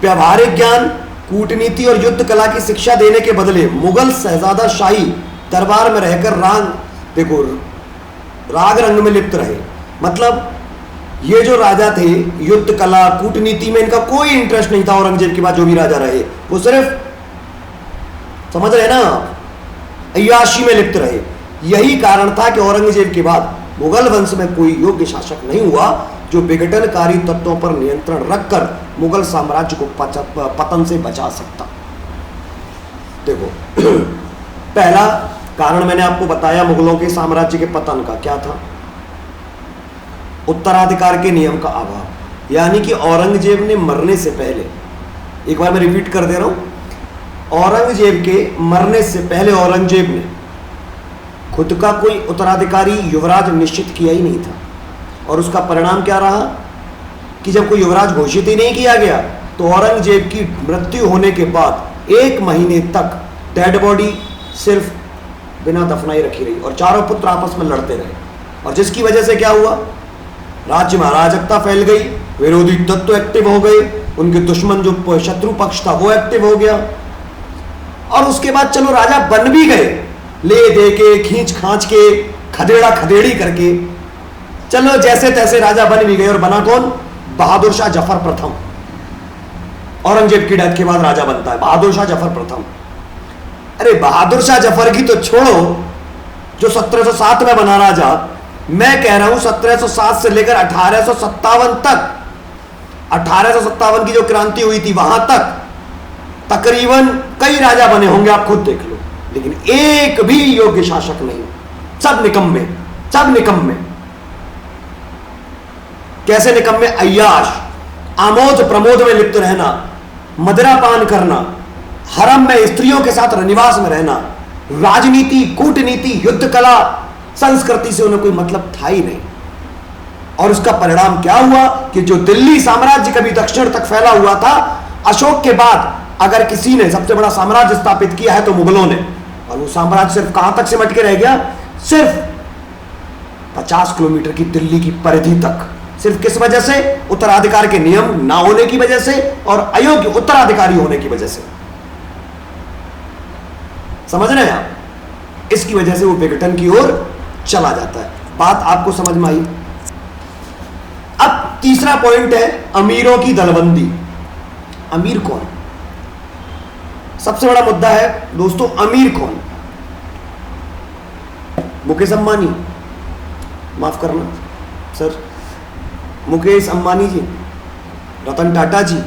व्यवहारिक ज्ञान, कूटनीति और युद्ध कला की शिक्षा देने के बदले मुगल शहजादा शाही दरबार में रहकर देखो राग रंग में लिप्त रहे। मतलब ये जो राजा थे, युद्ध कला, कूटनीति में इनका कोई इंटरेस्ट नहीं था। औरंगजेब के बाद जो भी राजा रहे, वो सिर्फ, समझ रहे ना, अय्याशी में लिप्त रहे। यही कारण था कि औरंगजेब के बाद मुगल वंश में कोई योग्य शासक नहीं हुआ जो विघटनकारी तत्वों पर नियंत्रण रखकर मुगल साम्राज्य को पतन से बचा सकता। देखो, पहला कारण मैंने आपको बताया मुगलों के साम्राज्य के पतन का, क्या था, उत्तराधिकार के नियम का अभाव। यानी कि औरंगजेब ने मरने से पहले, एक बार मैं रिपीट कर दे रहा हूं, औरंगजेब के मरने से पहले औरंगजेब ने खुद का कोई उत्तराधिकारी युवराज निश्चित किया ही नहीं था। और उसका परिणाम क्या रहा कि जब कोई युवराज घोषित ही नहीं किया गया तो औरंगजेब की मृत्यु होने के बाद 1 महीने तक डेड बॉडी सिर्फ बिना दफनाई रखी रही और चारों पुत्र आपस में लड़ते रहे। और जिसकी वजह से क्या हुआ, राज्य में अराजकता फैल गई, विरोधी तत्व एक्टिव हो गए, उनके दुश्मन जो शत्रु पक्ष था वो एक्टिव हो गया। और उसके बाद चलो राजा बन भी गए, ले दे के, खींच खांच के, खदेड़ा खदेड़ी करके, चलो जैसे तैसे राजा बन भी गए। और बना कौन, बहादुर शाह जफर प्रथम। औरंगजेब की डेथ के बाद राजा बनता है बहादुर शाह जफर प्रथम। अरे बहादुर शाह जफर की तो छोड़ो, जो 1707 में बना राजा, मैं कह रहा हूं 1707 से लेकर 1857 तक, 1857 की जो क्रांति हुई थी वहां तक तकरीबन कई राजा बने होंगे, आप खुद देख लो, लेकिन एक भी योग्य शासक नहीं, सब निकम्मे, सब निकम्मे। कैसे निकम्मे, अय्याश, आमोद प्रमोद में लिप्त रहना, मदिरापान करना, हरम में स्त्रियों के साथ निवास में रहना, राजनीति, कूटनीति, युद्ध कला, संस्कृति से उन्हें कोई मतलब था ही नहीं। और उसका परिणाम क्या हुआ कि जो दिल्ली साम्राज्य कभी दक्षिण तक फैला हुआ था, अशोक के बाद अगर किसी ने सबसे बड़ा साम्राज्य स्थापित किया है तो मुगलों ने। और वो साम्राज्य सिर्फ कहां तक सिमट के रह गया, सिर्फ 50 किलोमीटर की दिल्ली की परिधि तक। सिर्फ किस वजह से? उत्तराधिकार के नियम ना होने की वजह से और अयोग्य उत्तराधिकारी होने की वजह से। समझ रहे हैं आप? इसकी वजह से वो विघटन की ओर चला जाता है। बात आपको समझ में आई? अब तीसरा पॉइंट है अमीरों की दलबंदी। अमीर कौन? सबसे बड़ा मुद्दा है दोस्तों, अमीर कौन? मुकेश अंबानी, माफ करना सर, मुकेश अंबानी जी, रतन टाटा जी,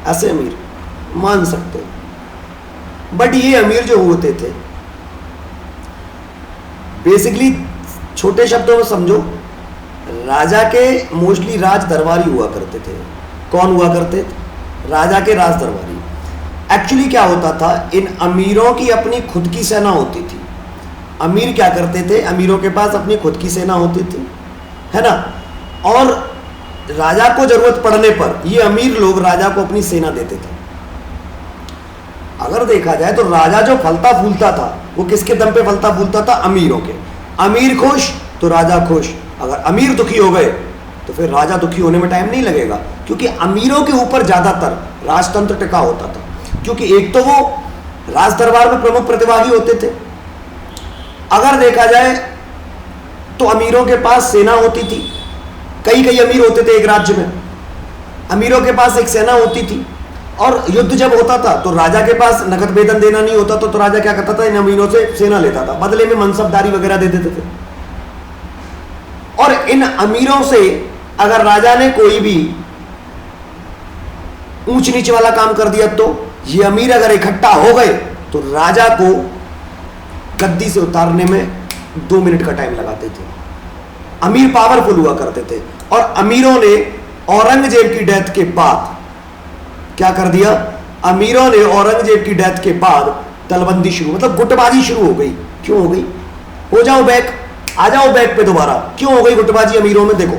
ऐसे अमीर मान सकते हो। बट ये अमीर जो होते थे, बेसिकली छोटे शब्दों में समझो, राजा के मोस्टली राज दरबारी हुआ करते थे। कौन हुआ करते थे? राजा के राज दरबारी। एक्चुअली क्या होता था, इन अमीरों की अपनी खुद की सेना होती थी। अमीर क्या करते थे? अमीरों के पास अपनी खुद की सेना होती थी, है ना, और राजा को जरूरत पड़ने पर ये अमीर लोग राजा को अपनी सेना देते थे। अगर देखा जाए तो राजा जो फलता फूलता था वो किसके दम पे फलता फूलता था? अमीरों के। अमीर खुश तो राजा खुश। अगर अमीर दुखी हो गए तो फिर राजा दुखी होने में टाइम नहीं लगेगा, क्योंकि अमीरों के ऊपर ज्यादातर राजतंत्र टिका होता था। क्योंकि एक तो वो राज दरबार में प्रमुख प्रतिभागी होते थे। अगर देखा जाए तो अमीरों के पास सेना होती थी। कई कई अमीर होते थे एक राज्य में, अमीरों के पास एक सेना होती थी। और युद्ध जब होता था तो राजा के पास नगद वेतन देना नहीं होता तो राजा क्या करता था? इन अमीरों से सेना लेता था, बदले में मनसबदारी वगैरह दे देते थे। और इन अमीरों से अगर राजा ने कोई भी ऊंच नीच वाला काम कर दिया तो ये अमीर अगर इकट्ठा हो गए तो राजा को गद्दी से उतारने में 2 मिनट का टाइम लगाते थे। अमीर पावरफुल हुआ करते थे। और अमीरों ने औरंगजेब की डेथ के बाद क्या कर दिया? अमीरों ने औरंगजेब की डेथ के बाद दलबंदी शुरू, मतलब गुटबाजी शुरू हो गई। क्यों हो गई? हो जाओ बैक, आ जाओ बैक पे दोबारा। क्यों हो गई गुटबाजी अमीरों में? देखो,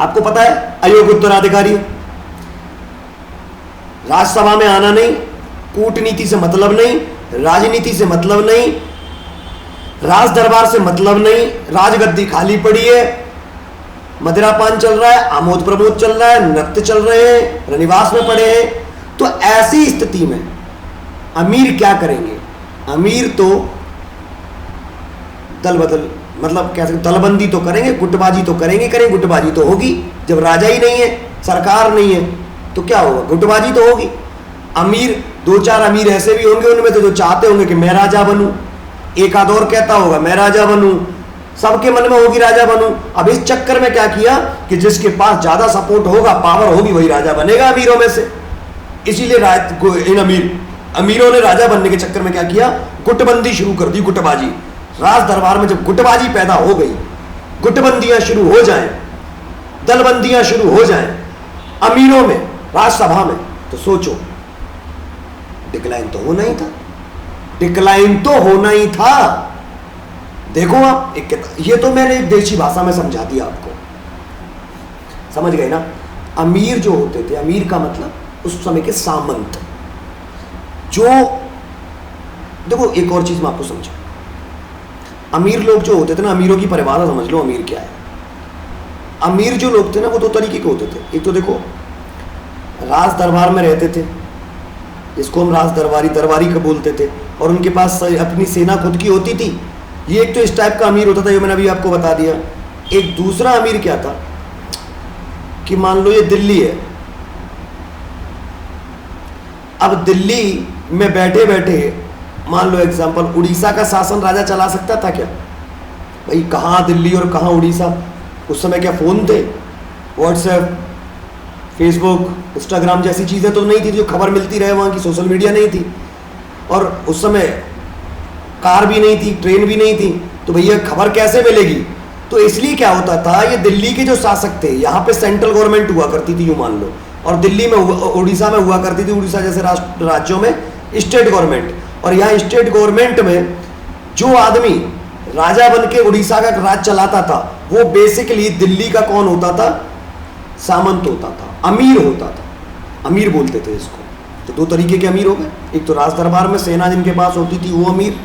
आपको पता है अयोग्य उत्तराधिकारी, राज्यसभा में आना नहीं, कूटनीति से मतलब नहीं, राजनीति से मतलब नहीं, राज दरबार से मतलब नहीं, राजगद्दी खाली पड़ी है, मदिरापान चल रहा है, आमोद प्रमोद चल रहा है, नृत्य चल रहे हैं, रनिवास में पड़े हैं। तो ऐसी स्थिति में अमीर क्या करेंगे? अमीर तो दल बदल, मतलब कैसे दलबंदी तो करेंगे, गुटबाजी तो करेंगे। गुटबाजी तो होगी जब राजा ही नहीं है, सरकार नहीं है, तो क्या होगा? गुटबाजी तो होगी। अमीर, 2-4 अमीर ऐसे भी होंगे उनमें तो जो चाहते होंगे कि मैं राजा बनूं, एक आध और कहता होगा मैं राजा बनूं, सबके मन में होगी राजा बनूं। अब इस चक्कर में क्या किया कि जिसके पास ज्यादा सपोर्ट होगा, पावर होगी, वही राजा बनेगा अमीरों में से। इसीलिए इन अमीरों ने राजा बनने के चक्कर में क्या किया? गुटबंदी शुरू कर दी, गुटबाजी। राज दरबार में जब गुटबाजी पैदा हो गई, गुटबंदियां शुरू हो जाएं, दलबंदियां शुरू हो जाएं अमीरों में, राज्यसभा में, तो सोचो डिक्लाइन तो होना ही था। डिक्लाइन तो होना ही था। देखो आप, ये तो मैंने एक देशी भाषा में समझा दिया आपको, समझ गए ना? अमीर जो होते थे, अमीर का मतलब उस समय के सामंत, जो देखो एक और चीज मैं आपको समझा, अमीर लोग जो होते थे ना, अमीरों की परिभाषा समझ लो अमीर क्या है। अमीर जो लोग थे ना वो 2 तरीके के होते थे। एक तो देखो राज दरबार में रहते थे, इसको हम राज दरबारी का बोलते थे, और उनके पास अपनी सेना खुद की होती थी। ये एक तो इस टाइप का अमीर होता था, जो मैंने अभी आपको बता दिया। एक दूसरा अमीर क्या था कि मान लो ये दिल्ली है, अब दिल्ली में बैठे बैठे मान लो एग्जांपल उड़ीसा का शासन राजा चला सकता था क्या? भाई कहाँ दिल्ली और कहाँ उड़ीसा? उस समय क्या फोन थे? व्हाट्सएप, फेसबुक, इंस्टाग्राम जैसी चीज़ें तो नहीं थी जो खबर मिलती रहे वहाँ की। सोशल मीडिया नहीं थी, और उस समय कार भी नहीं थी, ट्रेन भी नहीं थी, तो भैया खबर कैसे मिलेगी? तो इसलिए क्या होता था, ये दिल्ली के जो शासक थे, यहाँ पे सेंट्रल गवर्नमेंट हुआ करती थी यूँ मान लो, और दिल्ली में उड़ीसा में हुआ करती थी, उड़ीसा जैसे राज्यों में स्टेट गवर्नमेंट। और यहाँ स्टेट गवर्नमेंट में जो आदमी राजा बन के उड़ीसा का राज चलाता था, वो बेसिकली दिल्ली का कौन होता था? सामंत होता था, अमीर होता था, अमीर बोलते थे इसको। तो दो तरीके के अमीर हो गए, एक तो राज दरबार में सेना जिनके पास होती थी वो अमीर,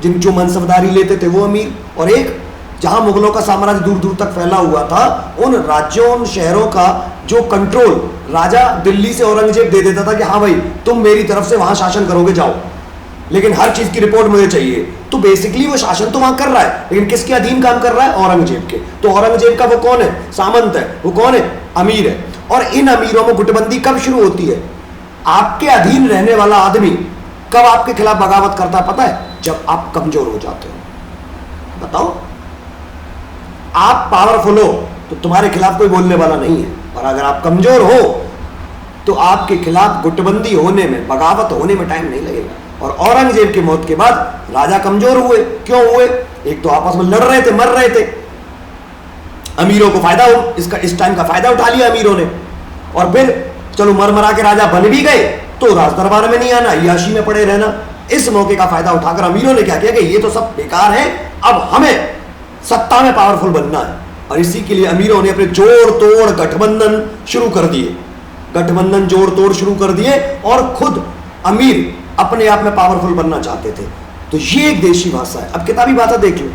जिन जो मनसबदारी लेते थे वो अमीर, और एक जहां मुगलों का साम्राज्य दूर दूर तक फैला हुआ था, उन राज्यों उन शहरों का जो कंट्रोल राजा दिल्ली से औरंगजेब दे देता था कि हाँ भाई तुम मेरी तरफ से वहां शासन करोगे जाओ, लेकिन हर चीज की रिपोर्ट मुझे चाहिए। तो बेसिकली वो शासन तो वहां कर रहा है, लेकिन किसके अधीन काम कर रहा है? औरंगजेब के। तो औरंगजेब का वो कौन है? सामंत है। वो कौन है? अमीर है। और इन अमीरों में गुटबंदी कब शुरू होती है? आपके अधीन रहने वाला आदमी कब आपके खिलाफ बगावत करता है पता है? जब आप कमजोर हो जाते हो। बताओ, आप पावरफुल हो तो तुम्हारे खिलाफ कोई बोलने वाला नहीं है, और अगर आप कमजोर हो तो आपके खिलाफ गुटबंदी होने में, बगावत होने में टाइम नहीं लगेगा। और औरंगजेब की मौत के बाद राजा कमजोर हुए। क्यों हुए? एक तो आपस में लड़ रहे थे, मर रहे थे, अमीरों को फायदा हो, इसका इस टाइम का फायदा उठा लिया अमीरों ने, और फिर चलो मर मरा के राजा बन भी गए तो राज दरबार में नहीं आना, याशी में पड़े रहना। इस मौके का फायदा उठाकर अमीरों ने क्या किया कि ये तो सब बेकार है, अब हमें सत्ता में पावरफुल बनना है, और इसी के लिए अमीरों ने अपने जोड़ तोड़ गठबंधन शुरू कर दिए, गठबंधन जोड़ तोड़ शुरू कर दिए, और खुद अमीर अपने आप में पावरफुल बनना चाहते थे। तो ये एक देशी भाषा है। अब किताबी भाषा देख लो।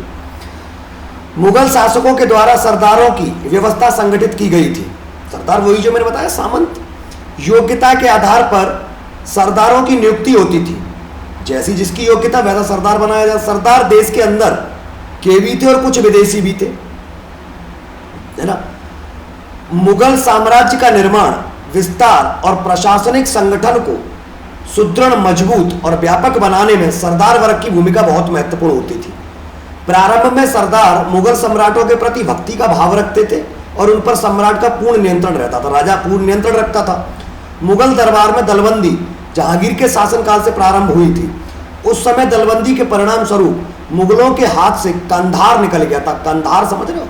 मुगल शासकों के द्वारा सरदारों की व्यवस्था संगठित की गई थी। सरदार वही जो मैंने बताया, सामंत। योग्यता के आधार पर सरदारों की नियुक्ति होती थी, जैसी जिसकी योग्यता वैसा सरदार बनाया जाए। सरदार देश के अंदर के भी थे और कुछ विदेशी भी थे, है ना। मुगल साम्राज्य का निर्माण, विस्तार और प्रशासनिक संगठन को सुदृढ़, मजबूत और व्यापक बनाने में सरदार वर्ग की भूमिका बहुत महत्वपूर्ण होती थी। प्रारंभ में सरदार मुगल सम्राटों के प्रति भक्ति का भाव रखते थे और उन पर सम्राट का पूर्ण नियंत्रण रहता था, राजा पूर्ण नियंत्रण रखता था। मुगल दरबार में दलबंदी जहांगीर के शासनकाल से प्रारंभ हुई थी। उस समय दलबंदी के परिणाम स्वरूप मुगलों के हाथ से कंधार निकल गया था। कंधार समझ रहे हो?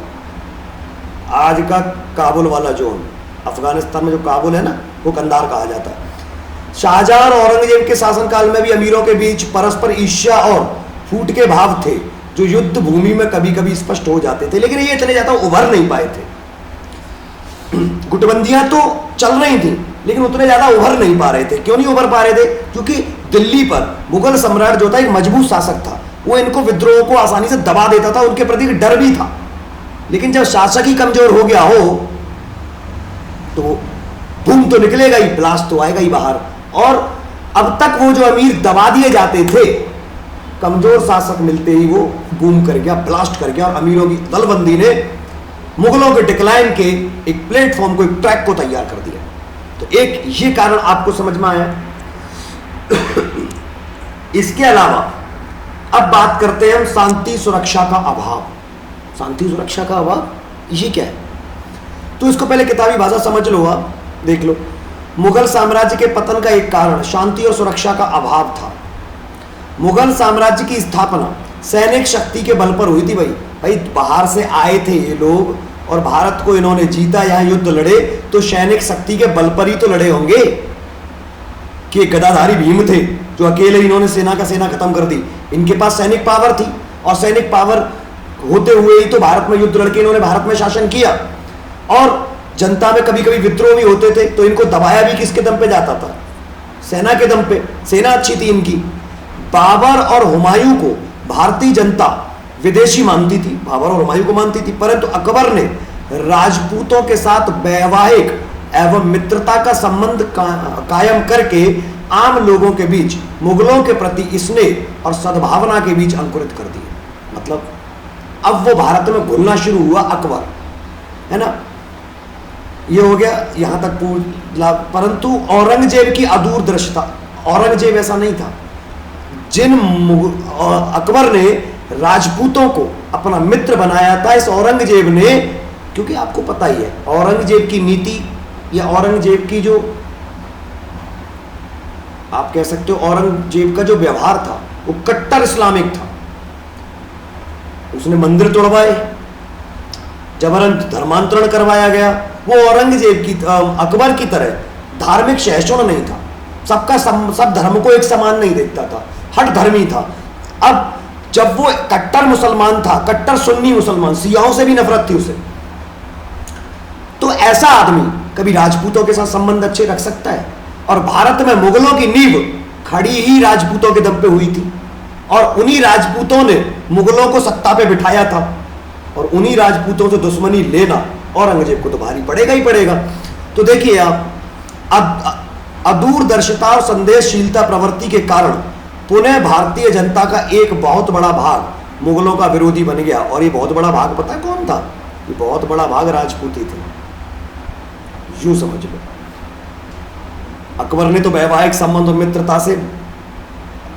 आज का काबुल वाला जोन, अफगानिस्तान में जो काबुल है ना, वो कंधार कहा जाता है। शाहजहां और औरंगजेब के शासनकाल में भी अमीरों के बीच परस्पर ईर्ष्या और फूट के भाव थे, जो युद्ध भूमि में कभी कभी स्पष्ट हो जाते थे, लेकिन ये इतने ज्यादा उभर नहीं पाए थे। गुटबंदियां तो चल रही थी, लेकिन उतने ज्यादा उभर नहीं पा रहे थे। क्यों नहीं उभर पा रहे थे? क्योंकि दिल्ली पर मुगल सम्राट जो था एक मजबूत शासक था, वो इनको विद्रोह को आसानी से दबा देता था, उनके प्रति डर भी था। लेकिन जब शासक ही कमजोर हो गया हो तो बूम तो निकलेगा ही, ब्लास्ट तो आएगा ही बाहर। और अब तक वो जो अमीर दबा दिए जाते थे, कमजोर शासक मिलते ही वो बूम कर गया, ब्लास्ट कर गया, और अमीरों की दलबंदी ने मुगलों के डिक्लाइन के एक प्लेटफॉर्म को, एक ट्रैक को तैयार कर दिया। तो एक ये कारण आपको समझ में आया। इसके अलावा अब बात करते हैं हम शांति सुरक्षा का अभाव। शांति सुरक्षा का अभाव ये क्या है? तो इसको पहले किताबी भाषा समझ लो, आप देख लो। मुगल साम्राज्य के पतन का एक कारण शांति और सुरक्षा का अभाव था। मुगल साम्राज्य की स्थापना सैनिक शक्ति के बल पर हुई थी। भाई बाहर से आए थे ये लोग और भारत को इन्होंने जीता, यहाँ युद्ध लड़े, तो सैनिक शक्ति के बल पर ही तो लड़े होंगे। कि गदाधारी भीम थे जो अकेले इन्होंने सेना का सेना खत्म कर दी, इनके पास सैनिक पावर थी, और सैनिक पावर होते हुए ही तो भारत में युद्ध लड़के इन्होंने भारत में शासन किया। और जनता में कभी कभी विद्रोह भी होते थे, तो इनको दबाया भी किसके दम पे जाता था? सेना के दम पे। सेना अच्छी थी इनकी। बाबर और हुमायूं को भारतीय जनता विदेशी मानती थी, बाबर और हुमायूं को मानती थी, परंतु अकबर ने राजपूतों के साथ वैवाहिक एवं मित्रता का संबंध कायम करके आम लोगों के बीच मुगलों के प्रति स्नेह और सद्भावना के बीच अंकुरित कर दिए। मतलब अब वो भारत में घुलना शुरू हुआ अकबर, है ना। ये हो गया यहां तक पूरा। परंतु औरंगजेब की अदूरदर्शिता, औरंगजेब ऐसा नहीं था। जिन अकबर ने राजपूतों को अपना मित्र बनाया था, इस औरंगजेब ने, क्योंकि आपको पता ही है औरंगजेब की नीति या औरंगजेब की जो, आप कह सकते हो औरंगजेब का जो व्यवहार था वो कट्टर इस्लामिक था। उसने मंदिर तोड़वाए, जबरन धर्मांतरण करवाया गया। वो औरंगजेब की, अकबर की तरह धार्मिक सहिष्णु नहीं था। सब धर्म को एक समान नहीं देखता था, हट धर्मी था। अब जब वो कट्टर मुसलमान था, कट्टर सुन्नी मुसलमान, सियाहों से भी नफरत थी उसे, तो ऐसा आदमी कभी राजपूतों के साथ संबंध अच्छे रख सकता है? और भारत में मुगलों की नींव खड़ी ही राजपूतों के दम पे हुई थी, और उन्हीं राजपूतों ने मुगलों को सत्ता पे बिठाया था, और उन्हीं राजपूतों से दुश्मनी लेना औरंगजेब को तो भारी पड़ेगा ही पड़ेगा। तो देखिए आप, अदूरदर्शिता और संदेशशीलता प्रवृत्ति के कारण पुनः भारतीय जनता का एक बहुत बड़ा भाग मुगलों का विरोधी बन गया। और ये बहुत बड़ा भाग पता है कौन था? ये बहुत बड़ा भाग राजपूत ही थे, यूं समझ लो। अकबर ने तो वैवाहिक संबंध और मित्रता से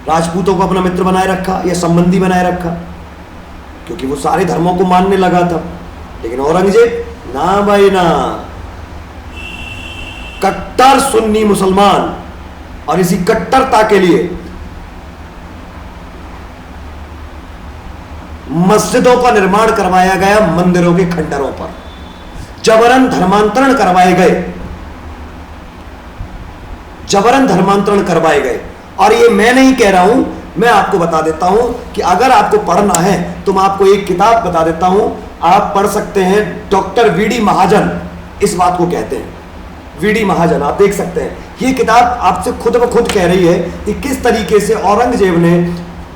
राजपूतों को अपना मित्र बनाए रखा या संबंधी बनाए रखा, क्योंकि वो सारे धर्मों को मानने लगा था। लेकिन औरंगजेब ना भाई ना, कट्टर सुन्नी मुसलमान, और इसी कट्टरता के लिए मस्जिदों का निर्माण करवाया गया, मंदिरों के खंडरों पर जबरन धर्मांतरण करवाए गए, जबरन धर्मांतरण करवाए गए। और ये मैं नहीं कह रहा हूं, मैं आपको बता देता हूं कि अगर आपको पढ़ना है तो मैं आपको एक किताब बता देता हूं, आप पढ़ सकते हैं। डॉक्टर वीडी महाजन इस बात को कहते हैं, वीडी महाजन, आप देख सकते हैं। ये किताब आपसे खुद ब खुद कह रही है कि किस तरीके से औरंगजेब ने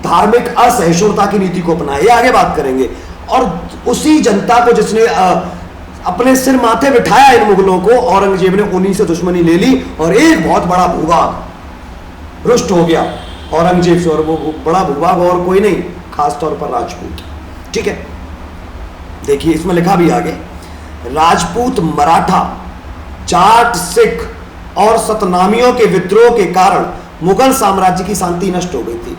धार्मिक असहिष्णुता की नीति को अपनाया। ये आगे बात करेंगे। और उसी जनता को जिसने अपने सिर माथे बिठाया इन मुगलों को, औरंगजेब ने उन्हीं से दुश्मनी ले ली और एक बहुत बड़ा भूभाग रुष्ट हो गया औरंगजेब से। और वो बड़ा भूभाग और कोई नहीं, खासतौर पर राजपूत। ठीक है, देखिए इसमें लिखा भी आगे, राजपूत, मराठा, जाट, सिख और सतनामियों के विद्रोह के कारण मुगल साम्राज्य की शांति नष्ट हो गई थी।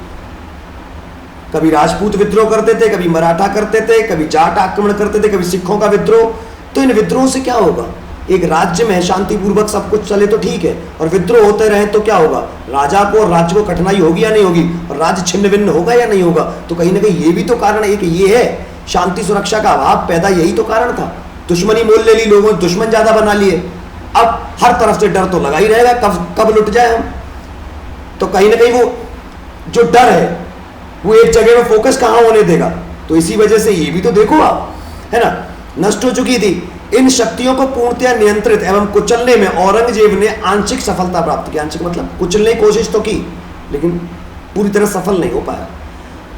कभी राजपूत विद्रोह करते थे, कभी मराठा करते थे, कभी जाट आक्रमण करते थे, कभी सिखों का विद्रोह। तो इन विद्रोह से क्या होगा? एक राज्य में शांतिपूर्वक सब कुछ चले तो ठीक है, और विद्रोह होते रहे तो क्या होगा? राजा को और राज्य को कठिनाई होगी या नहीं होगी, और राज्य छिन्न भिन्न होगा या नहीं होगा। तो कहीं ना कहीं ये भी तो कारण है कि ये है शांति सुरक्षा का अभाव पैदा, यही तो कारण था। दुश्मनी मोल ले ली लोगों, दुश्मन ज्यादा बना लिए। अब हर तरफ से डर तो लगा ही रहेगा, कब लुट जाए हम। तो कहीं ना कहीं वो जो डर है वो एक जगह में फोकस कहां होने देगा। तो इसी वजह से ये भी तो देखो आप, है ना, नष्ट हो चुकी थी। इन शक्तियों को पूर्णतया नियंत्रित एवं कुचलने में औरंगजेब ने आंशिक सफलता प्राप्त की। आंशिक मतलब कुचलने की कोशिश तो की, लेकिन पूरी तरह सफल नहीं हो पाया।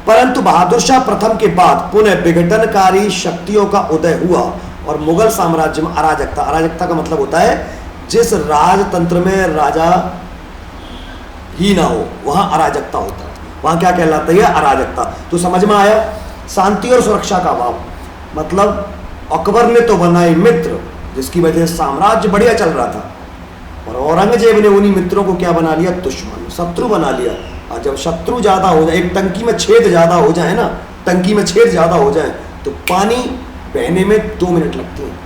परंतु बहादुर शाह प्रथम के बाद पुनः विघटनकारी शक्तियों का उदय हुआ और मुगल साम्राज्य में अराजकता, अराजकता का मतलब होता है जिस राजतंत्र में राजा ही ना हो वहां अराजकता होता है, वहां क्या कहलाता है? अराजकता। तो समझ में आया, शांति और सुरक्षा का अभाव। मतलब अकबर ने तो बनाए मित्र जिसकी वजह से साम्राज्य बढ़िया चल रहा था, और औरंगजेब ने उन्हीं मित्रों को क्या बना लिया? दुश्मन, शत्रु बना लिया। और जब शत्रु ज्यादा हो जाए, एक टंकी में छेद ज्यादा हो जाए ना, टंकी में छेद ज्यादा हो जाए तो पानी बहने में 2 मिनट लगते हैं।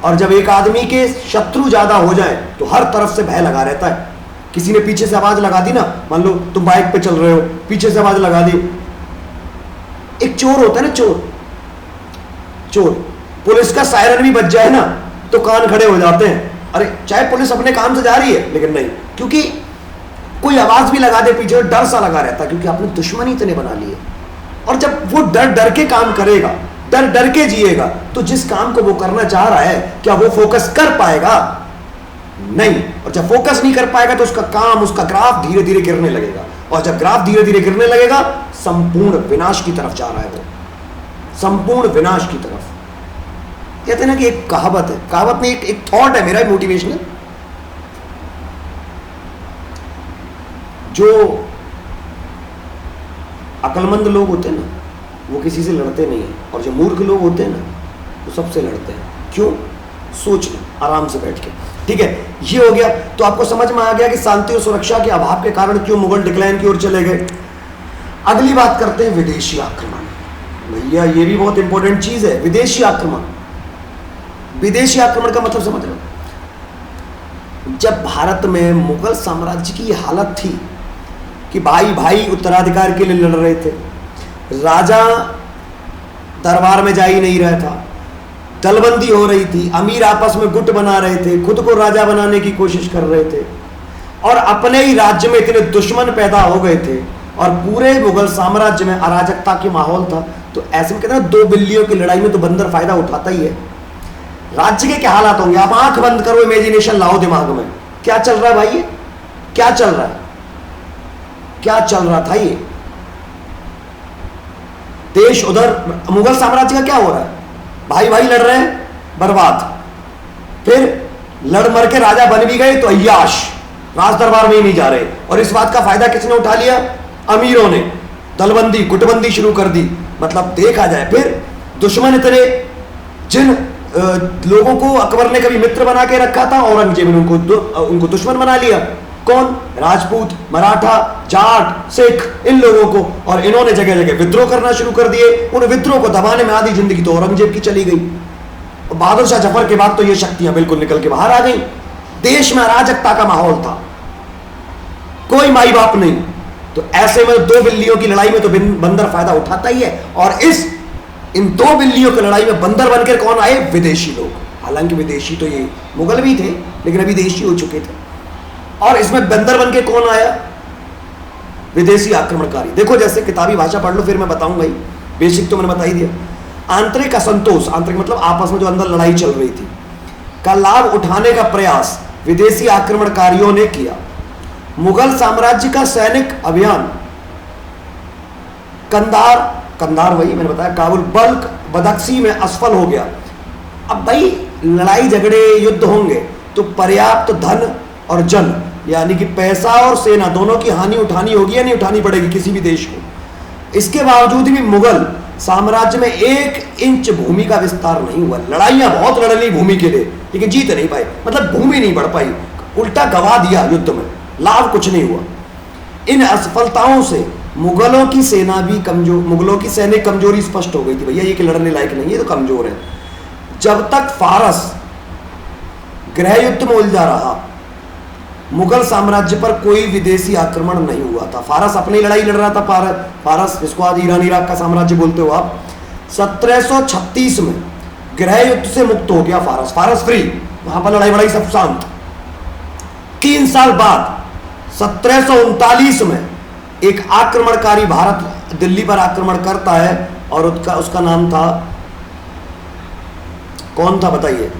और जब एक आदमी के शत्रु ज्यादा हो जाए तो हर तरफ से भय लगा रहता है। किसी ने पीछे से आवाज लगा दी ना, मान लो तुम बाइक पे चल रहे हो, पीछे से आवाज लगा दी, एक चोर होता है ना, चोर, पुलिस का सायरन भी बज जाए ना तो कान खड़े हो जाते हैं। अरे चाहे पुलिस अपने काम से जा रही है, लेकिन नहीं, क्योंकि कोई आवाज भी लगा दे पीछे, डर सा लगा रहता है, क्योंकि आपने दुश्मनी इतने बना लिए। और जब वो डर डर के काम करेगा, डर डर के जिएगा, तो जिस काम को वो करना चाह रहा है क्या वो फोकस कर पाएगा? नहीं। और जब फोकस नहीं कर पाएगा तो उसका काम, उसका ग्राफ धीरे धीरे गिरने लगेगा। और जब ग्राफ धीरे धीरे गिरने लगेगा, संपूर्ण विनाश की तरफ जा रहा है वो, संपूर्ण विनाश की तरफ। कहते हैं ना कि एक कहावत है, कहावत में एक थॉट है मेरा, मोटिवेशनल, जो अक्लमंद लोग होते हैं ना वो किसी से लड़ते नहीं है, और जो मूर्ख लोग होते हैं ना वो सबसे लड़ते हैं। क्यों? सोच लो आराम से बैठ के। ठीक है, ये हो गया। तो आपको समझ में आ गया कि शांति और सुरक्षा के अभाव के कारण क्यों मुगल डिक्लाइन की ओर चले गए। अगली बात करते हैं विदेशी आक्रमण। भैया ये भी बहुत इंपॉर्टेंट चीज है, विदेशी आक्रमण। विदेशी आक्रमण का मतलब समझ लो, जब भारत में मुगल साम्राज्य की हालत थी कि भाई भाई उत्तराधिकार के लिए लड़ रहे थे, राजा दरबार में जा ही नहीं रहा था, दलबंदी हो रही थी, अमीर आपस में गुट बना रहे थे, खुद को राजा बनाने की कोशिश कर रहे थे, और अपने ही राज्य में इतने दुश्मन पैदा हो गए थे, और पूरे मुगल साम्राज्य में अराजकता की माहौल था। तो ऐसे में कहते हैं 2 बिल्लियों की लड़ाई में तो बंदर फायदा उठाता ही है। राज्य के क्या हालात होंगे? आप आंख बंद करो, इमेजिनेशन लाओ दिमाग में, क्या चल रहा है भाई, ये क्या चल रहा है, क्या चल रहा था ये देश उधर। मुगल साम्राज्य का क्या हो रहा है, भाई भाई लड़ रहे हैं, बर्बाद। फिर लड़ मर के राजा बन भी गए तो अय्याश, राज दरबार में ही नहीं जा रहे। और इस बात का फायदा किसने उठा लिया, अमीरों ने दलबंदी गुटबंदी शुरू कर दी। मतलब देखा जाए फिर दुश्मन इतने, जिन लोगों को अकबर ने कभी मित्र बना के रखा था, औरंगजेब ने उनको दुश्मन बना लिया। कौन, राजपूत, मराठा, जाट, सिख, इन लोगों को। और इन्होंने जगह जगह विद्रोह करना शुरू कर दिए। उन विद्रोह को दबाने में आधी जिंदगी तो औरंगजेब की चली गई। बहादुर शाह जफर के बाद तो ये शक्तियां बिल्कुल निकल के बाहर आ गई। देश में अराजकता का माहौल था, कोई माई बाप नहीं। तो ऐसे में दो बिल्लियों की लड़ाई में तो बंदर फायदा उठाता ही है। और इन दो बिल्लियों की लड़ाई में बंदर बनकर कौन आए, विदेशी लोग। हालांकि विदेशी तो ये मुगल भी थे, लेकिन अभी देशी हो चुके थे। और इसमें बंदर बनके कौन आया, विदेशी आक्रमणकारी। देखो जैसे किताबी भाषा पढ़ लो, फिर मैं बताऊं भाई, बेसिक तो मैंने बता ही दिया। आंतरिक असंतोष, आंतरिक मतलब आपस में जो अंदर लड़ाई चल रही थी, का लाभ उठाने का प्रयास विदेशी आक्रमणकारियों ने किया। मुगल साम्राज्य का सैनिक अभियान कंधार वही मैंने बताया, काबुल, बल्क, बदक्सी में असफल हो गया। अब भाई लड़ाई झगड़े युद्ध होंगे तो पर्याप्त धन और जन, यानी कि पैसा और सेना दोनों की हानि उठानी होगी या नहीं उठानी पड़ेगी किसी भी देश को। इसके बावजूद भी मुगल साम्राज्य में 1 इंच भूमि का विस्तार नहीं हुआ। लड़ाइयां बहुत लड़ ली भूमि के लिए, लेकिन जीत नहीं पाए, मतलब भूमि नहीं बढ़ पाई, उल्टा गवा दिया युद्ध में, लाभ कुछ नहीं हुआ। इन असफलताओं से मुगलों की सेना भी कमजोर, मुगलों की सैनिक कमजोरी स्पष्ट हो गई थी। भैया ये कि लड़ने लायक नहीं है, तो कमजोर है। जब तक फारस गृह युद्ध में उलझा रहा, मुगल साम्राज्य पर कोई विदेशी आक्रमण नहीं हुआ था। फारस अपनी लड़ाई लड़ रहा था। फारस जिसको आज ईरान इराक का साम्राज्य बोलते हो आप, 1736 में गृह युद्ध से मुक्त हो गया फारस। फारस फ्री, वहां पर लड़ाई बड़ाई सब शांत। 3 साल बाद 1739 में एक आक्रमणकारी भारत दिल्ली पर आक्रमण करता है, और उसका नाम था, कौन था बताइए,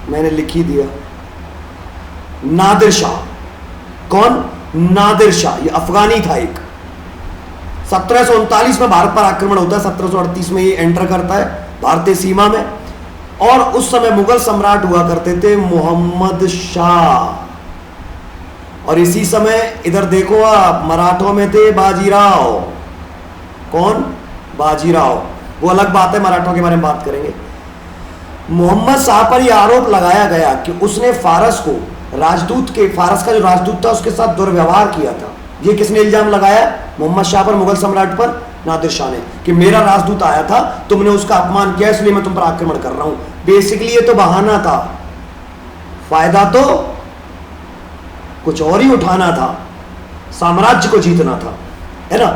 मैंने लिख ही दिया, नादिर शाह। कौन, नादिर शाह। ये अफगानी था एक। 1739 में भारत पर आक्रमण होता है, 1738 में ये एंटर करता है भारतीय सीमा में। और उस समय मुगल सम्राट हुआ करते थे मोहम्मद शाह। और इसी समय इधर देखो आप, मराठों में थे बाजीराव। कौन, बाजीराव। वो अलग बात है, मराठों के बारे में बात करेंगे। मोहम्मद शाह पर यह आरोप लगाया गया कि उसने फारस को फारस का जो राजदूत था उसके साथ दुर्व्यवहार किया था। ये किसने इल्जाम लगाया, मोहम्मद शाह पर, मुगल सम्राट पर, नादिर शाह ने, कि मेरा राजदूत आया था, तुमने उसका अपमान किया, इसलिए मैं तुम पर आक्रमण कर रहा हूं। बेसिकली ये तो बहाना था, फायदा तो कुछ और ही उठाना था, साम्राज्य को जीतना था, है ना।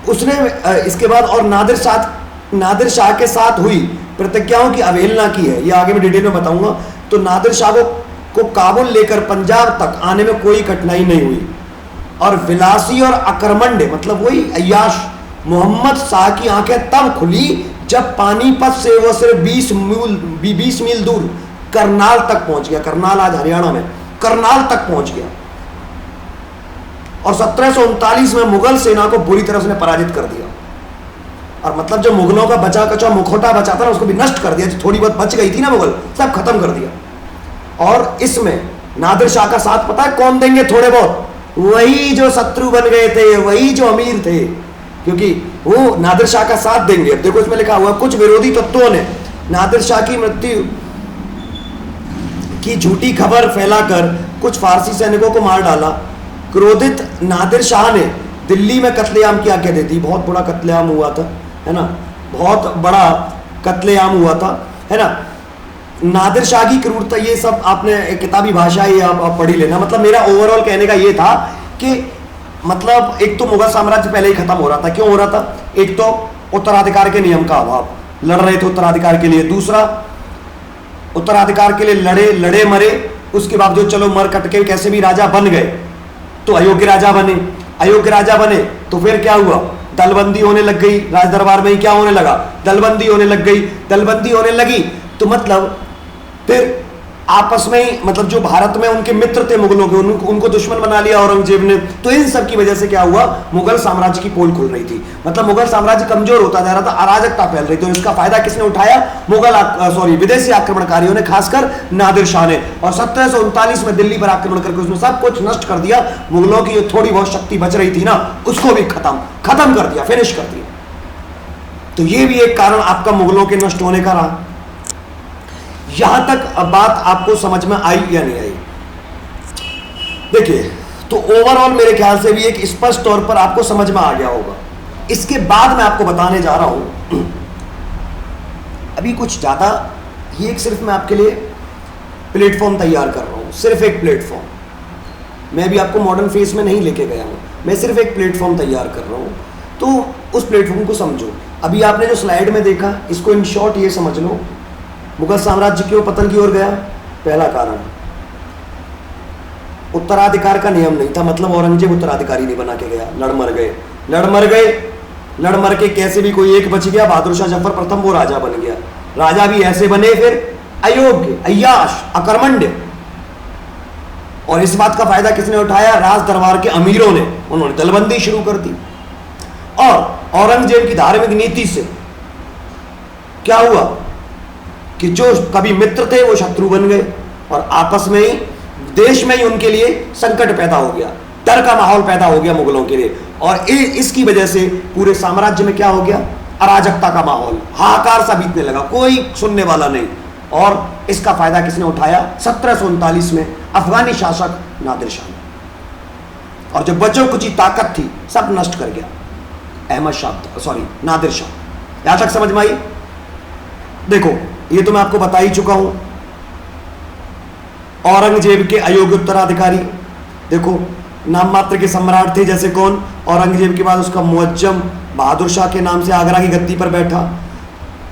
उसने इसके बाद और नादिर शाह के साथ हुई प्रतिज्ञाओं की अवहेलना की है, ये आगे मैं डिटेल में बताऊंगा। तो नादिर शाह को काबुल लेकर पंजाब तक आने में कोई कठिनाई नहीं हुई। और विलासी और अकरमंड, मतलब वही अय्याश मोहम्मद शाह की आंखें तब खुली जब पानीपत से वो सिर्फ 20 मील दूर करनाल तक पहुंच गया। करनाल आज हरियाणा में, करनाल तक पहुंच गया। और 1739 में मुगल सेना को बुरी तरह से पराजित कर दिया। और मतलब जो मुगलों का बचा कचा मुखौटा बचा था ना, उसको भी नष्ट कर दिया। जो थोड़ी बहुत बच गई थी ना मुगल, सब खत्म कर दिया। और इसमें नादिर शाह का साथ पता है कौन देंगे, थोड़े बहुत वही जो शत्रु बन गए थे, वही जो अमीर थे, क्योंकि वो नादिर शाह का साथ देंगे। अब देखो इसमें लिखा हुआ, कुछ विरोधी तत्वों ने नादिर शाह की मृत्यु की झूठी खबर फैलाकर कुछ फारसी सैनिकों को मार डाला। क्रोधित नादिर शाह ने दिल्ली में कत्लेआम की आज्ञा दे दी। बहुत बड़ा कत्लेआम हुआ था, है ना, बहुत बड़ा कत्लेआम हुआ था, है ना। नादिर शाह की क्रूरता, ये सब आपने किताबी भाषा ही आप पढ़ ही लेना। मतलब मेरा ओवरऑल कहने का ये था कि मतलब एक तो मुगल साम्राज्य पहले ही खत्म हो रहा था। क्यों हो रहा था, एक तो उत्तराधिकार के नियम का अभाव, लड़ रहे थे उत्तराधिकार के लिए। दूसरा, उत्तराधिकार के लिए लड़े मरे, उसके बावजूद चलो मर कट के कैसे भी राजा बन गए, तो अयोग्य राजा बने तो फिर क्या हुआ, दलबंदी होने लग गई। राज दरबार में ही क्या होने लगा, दलबंदी होने लग गई। दलबंदी होने लगी तो मतलब फिर आपस में ही, मतलब जो भारत में उनके मित्र थे मुगलों के, उनको दुश्मन बना लिया औरंगजेब ने। तो इन सब की वजह से क्या हुआ, मुगल साम्राज्य की पोल खुल रही थी, मतलब मुगल साम्राज्य कमजोर होता जा रहा था, अराजकता फैल रही थी। और इसका फायदा किसने उठाया, विदेशी आक्रमणकारियों ने, खासकर नादिर शाह ने। और 1739 में दिल्ली पर आक्रमण करके उसने सब कुछ नष्ट कर दिया। मुगलों की जो थोड़ी बहुत शक्ति बच रही थी ना, उसको भी खत्म कर दिया, फिनिश कर दिया। तो ये भी एक कारण आपका मुगलों के नष्ट होने का रहा। यहां तक अब बात आपको समझ में आई या नहीं आई? देखिए, तो ओवरऑल मेरे ख्याल से भी एक स्पष्ट तौर पर आपको समझ में आ गया होगा। इसके बाद मैं आपको बताने जा रहा हूं, अभी कुछ ज्यादा, ये एक सिर्फ मैं आपके लिए प्लेटफॉर्म तैयार कर रहा हूं, सिर्फ एक प्लेटफॉर्म। मैं अभी आपको मॉडर्न फेस में नहीं लेके गया हूं, मैं सिर्फ एक प्लेटफॉर्म तैयार कर रहा हूं, तो उस प्लेटफॉर्म को समझो। अभी आपने जो स्लाइड में देखा, इसको इन शॉर्ट ये समझ लो, मुगल साम्राज्य क्यों पतन की ओर गया? पहला कारण, उत्तराधिकार का नियम नहीं था, मतलब औरंगजेब उत्तराधिकारी नहीं बना के गया, लड़ मर के कैसे भी कोई एक बच गया, बहादुर शाह जफर प्रथम वो राजा बन गया। राजा भी ऐसे बने फिर अयोग्य, अय्याश, अकर्मण्य। और इस बात का फायदा किसने उठाया? राज दरबार के अमीरों ने, उन्होंने दलबंदी शुरू कर दी। और औरंगजेब की धार्मिक नीति से क्या हुआ कि जो कभी मित्र थे वो शत्रु बन गए, और आपस में ही, देश में ही उनके लिए संकट पैदा हो गया, डर का माहौल पैदा हो गया मुगलों के लिए। और इसकी वजह से पूरे साम्राज्य में क्या हो गया? अराजकता का माहौल, हाहाकार सा बीतने लगा, कोई सुनने वाला नहीं। और इसका फायदा किसने उठाया? 1739 में अफगानी शासक नादिर शाह ने। और जो बचों कुछ ताकत थी सब नष्ट कर गया नादिर शाह। यहां तक समझ में आई? देखो, ये तो मैं आपको बता ही चुका हूं। औरंगजेब के अयोग्य उत्तराधिकारी, देखो नाम मात्र के सम्राट थे, जैसे कौन? औरंगजेब के बाद उसका मुअज्जम बहादुर शाह के नाम से आगरा की गद्दी पर बैठा।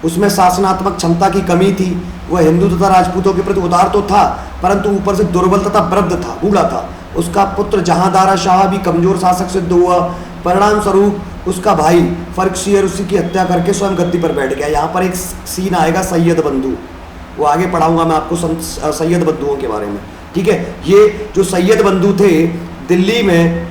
उसमें शासनात्मक क्षमता की कमी थी, वह हिंदू तथा राजपूतों के प्रति उदार तो था, परंतु ऊपर से दुर्बल तथा वृद्ध था, बूढ़ा था। उसका पुत्र जहांदारा शाह भी कमजोर शासक सिद्ध हुआ। परिणाम स्वरूप उसका भाई फर्रुखसियर उसी की हत्या करके स्वयं गद्दी पर बैठ गया। यहाँ पर एक सीन आएगा सैयद बंधु, वो आगे पढ़ाऊंगा मैं आपको सैयद बंधुओं के बारे में, ठीक है? ये जो सैयद बंधु थे दिल्ली में,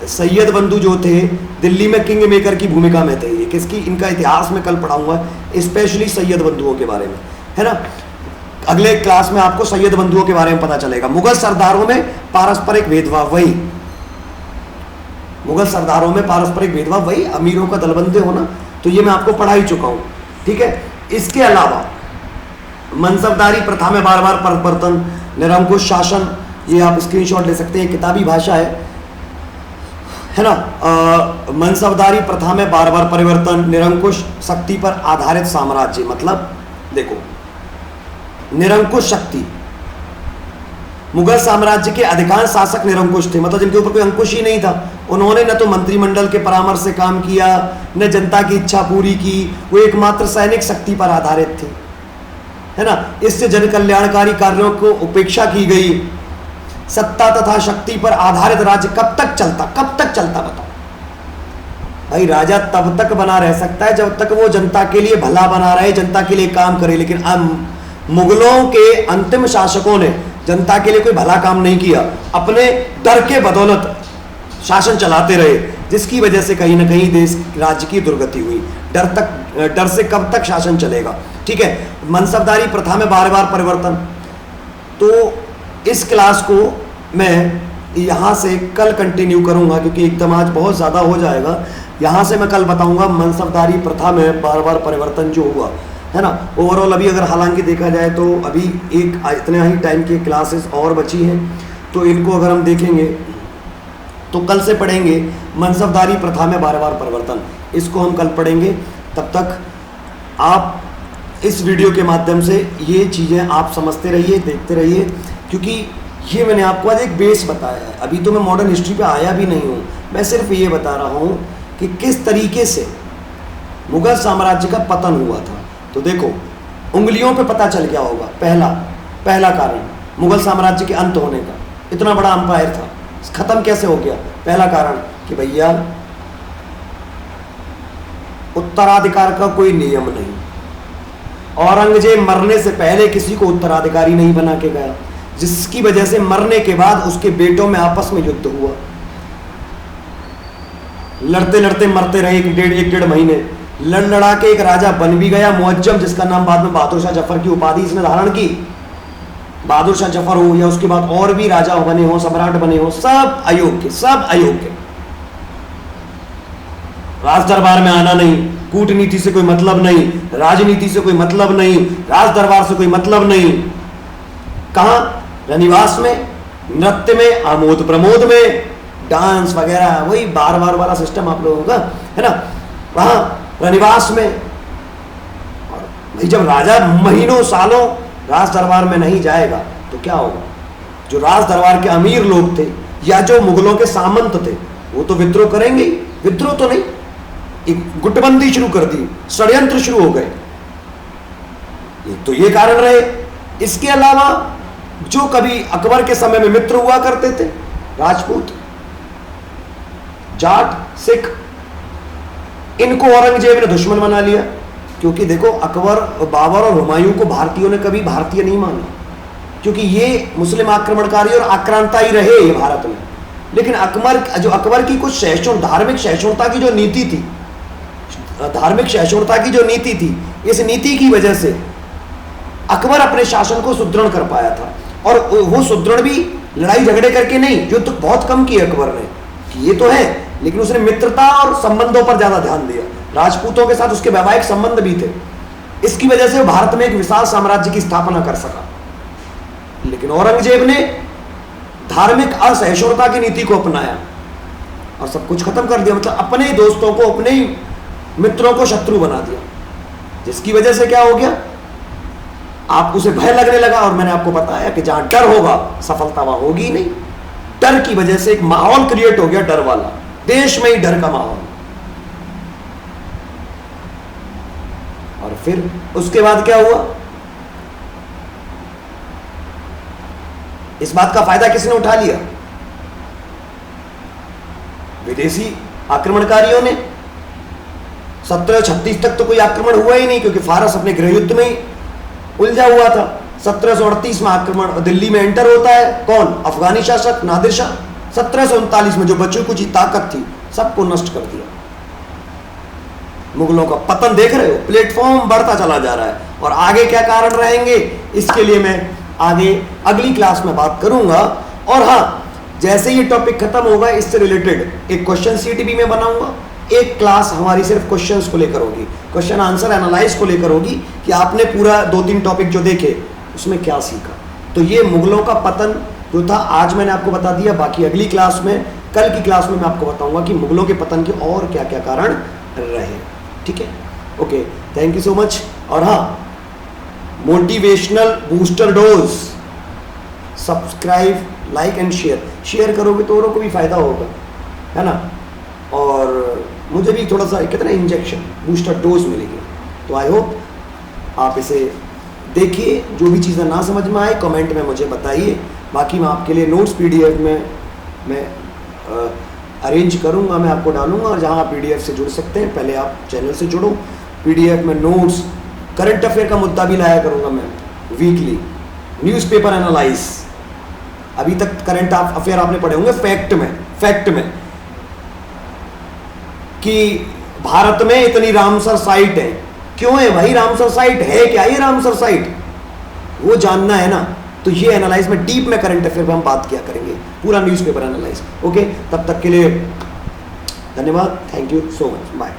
सैयद बंधु जो थे दिल्ली में किंग मेकर की भूमिका में थे। ये किसकी, इनका इतिहास में कल पढ़ाऊंगा, स्पेशली सैयद बंधुओं के बारे में, है ना? अगले क्लास में आपको सैयद बंधुओं के बारे में पता चलेगा। मुगल सरदारों में पारस्परिक भेदभाव, वही अमीरों का दलबंदे होना, तो ये मैं आपको पढ़ा ही चुका हूं, ठीक है? इसके अलावा मनसबदारी प्रथा में बार बार परिवर्तन, निरंकुश शासन, ये आप स्क्रीनशॉट ले सकते हैं, किताबी भाषा है ना? मनसबदारी प्रथा में बार बार परिवर्तन, निरंकुश शक्ति पर आधारित साम्राज्य, मतलब देखो निरंकुश शक्ति, मुगल साम्राज्य के अधिकांश शासक निरंकुश थे, मतलब जिनके ऊपर कोई अंकुश ही नहीं था। उन्होंने न तो मंत्रिमंडल के परामर्श से काम किया, न जनता की इच्छा पूरी की, वो एकमात्र सैनिक शक्ति पर आधारित थे, है ना? इससे जन कल्याणकारी कार्यों को उपेक्षा की गई। सत्ता तथा शक्ति पर आधारित राज्य कब तक चलता बताओ भाई? राजा तब तक बना रह सकता है जब तक वो जनता के लिए भला बना रहे, जनता के लिए काम करे। लेकिन मुगलों के अंतिम शासकों ने जनता के लिए कोई भला काम नहीं किया, अपने डर के बदौलत शासन चलाते रहे, जिसकी वजह से कहीं ना कहीं देश राज्य की दुर्गति हुई। डर से कब तक शासन चलेगा, ठीक है? मनसबदारी प्रथा में बार बार परिवर्तन, तो इस क्लास को मैं यहाँ से कल कंटिन्यू करूँगा, क्योंकि एकदम आज बहुत ज़्यादा हो जाएगा। यहाँ से मैं कल बताऊँगा मनसबदारी प्रथा में बार बार परिवर्तन जो हुआ, है ना? ओवरऑल अभी अगर हालांकि देखा जाए तो अभी इतने ही टाइम की क्लासेस और बची हैं, तो इनको अगर हम देखेंगे तो कल से पढ़ेंगे मनसबदारी प्रथा में बार बार परिवर्तन, इसको हम कल पढ़ेंगे। तब तक आप इस वीडियो के माध्यम से ये चीज़ें आप समझते रहिए, देखते रहिए, क्योंकि ये मैंने आपको आज एक बेस बताया है। अभी तो मैं मॉडर्न हिस्ट्री पे आया भी नहीं हूँ, मैं सिर्फ ये बता रहा हूँ कि किस तरीके से मुगल साम्राज्य का पतन हुआ था। तो देखो, उंगलियों पे पता चल गया होगा। पहला कारण मुगल साम्राज्य के अंत होने का, इतना बड़ा अंपायर था, खत्म कैसे हो गया? पहला कारण कि भैया उत्तराधिकार का कोई नियम नहीं, औरंगजेब मरने से पहले किसी को उत्तराधिकारी नहीं बना के गया, जिसकी वजह से मरने के बाद उसके बेटों में आपस में युद्ध हुआ, लड़ते लड़ते मरते रहे एक डेढ़ महीने, लड़ लड़ा के एक राजा बन भी गया मुअज्जम, जिसका नाम बाद में बहादुर शाह जफर की उपाधि इसने धारण की। बहादुर शाह जफर हो या उसके बाद और भी राजा बने हो, सम्राट बने हो, सब अयोग्य, सब अयोग्य। राज दरबार में आना नहीं, कूटनीति से कोई मतलब नहीं, राजनीति से कोई मतलब नहीं, राज दरबार से कोई मतलब नहीं। कहां? रनिवास में, नृत्य में, आमोद प्रमोद में, डांस वगैरह, वही बार बार वाला सिस्टम आप लोगों का है ना, वहां रनिवास में। और भाई जब राजा महीनों सालों राज दरबार में नहीं जाएगा तो क्या होगा? जो राज दरबार के अमीर लोग थे या जो मुगलों के सामंत थे वो तो विद्रोह करेंगे। विद्रोह तो नहीं, एक गुटबंदी शुरू कर दी, षड्यंत्र शुरू हो गए। तो ये कारण रहे। इसके अलावा जो कभी अकबर के समय में मित्र हुआ करते थे, राजपूत, जाट, सिख, इनको औरंगजेब ने दुश्मन बना लिया। क्योंकि देखो अकबर, बाबर और हुमायूं को भारतीयों ने कभी भारतीय नहीं माना, क्योंकि ये मुस्लिम आक्रमणकारी और आक्रांताई रहे ये भारत में। लेकिन अकबर की कुछ धार्मिक सहिष्णुता की जो नीति थी, धार्मिक सहिष्णुता की जो नीति थी, इस नीति की वजह से अकबर अपने शासन को सुदृढ़ कर पाया था। और वो सुदृढ़ भी लड़ाई झगड़े करके नहीं, युद्ध तो बहुत कम किए अकबर ने, कि ये तो है, लेकिन उसने मित्रता और संबंधों पर ज्यादा ध्यान दिया। राजपूतों के साथ उसके वैवाहिक संबंध भी थे, इसकी वजह से वो भारत में एक विशाल साम्राज्य की स्थापना कर सका। लेकिन औरंगजेब ने धार्मिक असहिष्णुता की नीति को अपनाया और सब कुछ खत्म कर दिया। मतलब अपने दोस्तों को, अपने मित्रों को शत्रु बना दिया, जिसकी वजह से क्या हो गया? आप उसे भय लगने लगा। और मैंने आपको बताया कि जहां डर होगा सफलता वहां होगी नहीं। डर की वजह से एक माहौल क्रिएट हो गया, डर वाला, देश में ही डर का माहौल। और फिर उसके बाद क्या हुआ? इस बात का फायदा किसने उठा लिया? विदेशी आक्रमणकारियों ने। 1736 तक तो कोई आक्रमण हुआ ही नहीं, क्योंकि फारस अपने गृह युद्ध में ही उलझा हुआ था। 1738 में आक्रमण दिल्ली में एंटर होता है, कौन? अफगानी शासक नादिर शाह। 1739 में जो बची कुछ ताकत थी सबको नष्ट कर दिया। मुगलों का पतन देख रहे हो, प्लेटफॉर्म बढ़ता चला जा रहा है। और आगे क्या कारण रहेंगे, इसके लिए मैं आगे अगली क्लास में बात करूंगा। और हाँ, जैसे ये टॉपिक खत्म होगा, इससे रिलेटेड एक क्वेश्चन सीट भी मैं बनाऊंगा। एक क्लास हमारी सिर्फ क्वेश्चंस को लेकर होगी, क्वेश्चन आंसर एनालाइज को लेकर होगी, कि आपने पूरा 2-3 टॉपिक जो देखे उसमें क्या सीखा। तो ये मुगलों का पतन जो था आज मैंने आपको बता दिया। बाकी अगली क्लास में, कल की क्लास में मैं आपको बताऊंगा कि मुगलों के पतन के और क्या क्या कारण रहे। ठीक है, okay, thank you so much. और हाँ, motivational booster dose, subscribe, like and share करोगे तो औरों को भी फायदा होगा, है ना। और मुझे भी थोड़ा सा कितना इंजेक्शन, बूस्टर डोज मिलेगी। तो आई होप आप इसे देखिए। जो भी चीज़ें ना समझ में आए कमेंट में मुझे बताइए। बाकी मैं आपके लिए नोट्स PDF में मैं अरेंज करूँगा, मैं आपको डालूंगा। और जहाँ आप PDF से जुड़ सकते हैं, पहले आप चैनल से जुड़ो। PDF में नोट्स, करंट अफेयर का मुद्दा भी लाया करूँगा मैं वीकली, न्यूज़पेपर एनालाइज। अभी तक करंट अफेयर आपने पढ़े होंगे फैक्ट में कि भारत में इतनी रामसर साइट है। क्यों है भाई रामसर साइट? है क्या ये रामसर साइट? वो जानना है ना। तो ये एनालाइज में डीप में करंट अफेयर में हम बात किया करेंगे, पूरा न्यूज़पेपर एनालाइज। ओके, तब तक के लिए धन्यवाद, thank you so much, bye.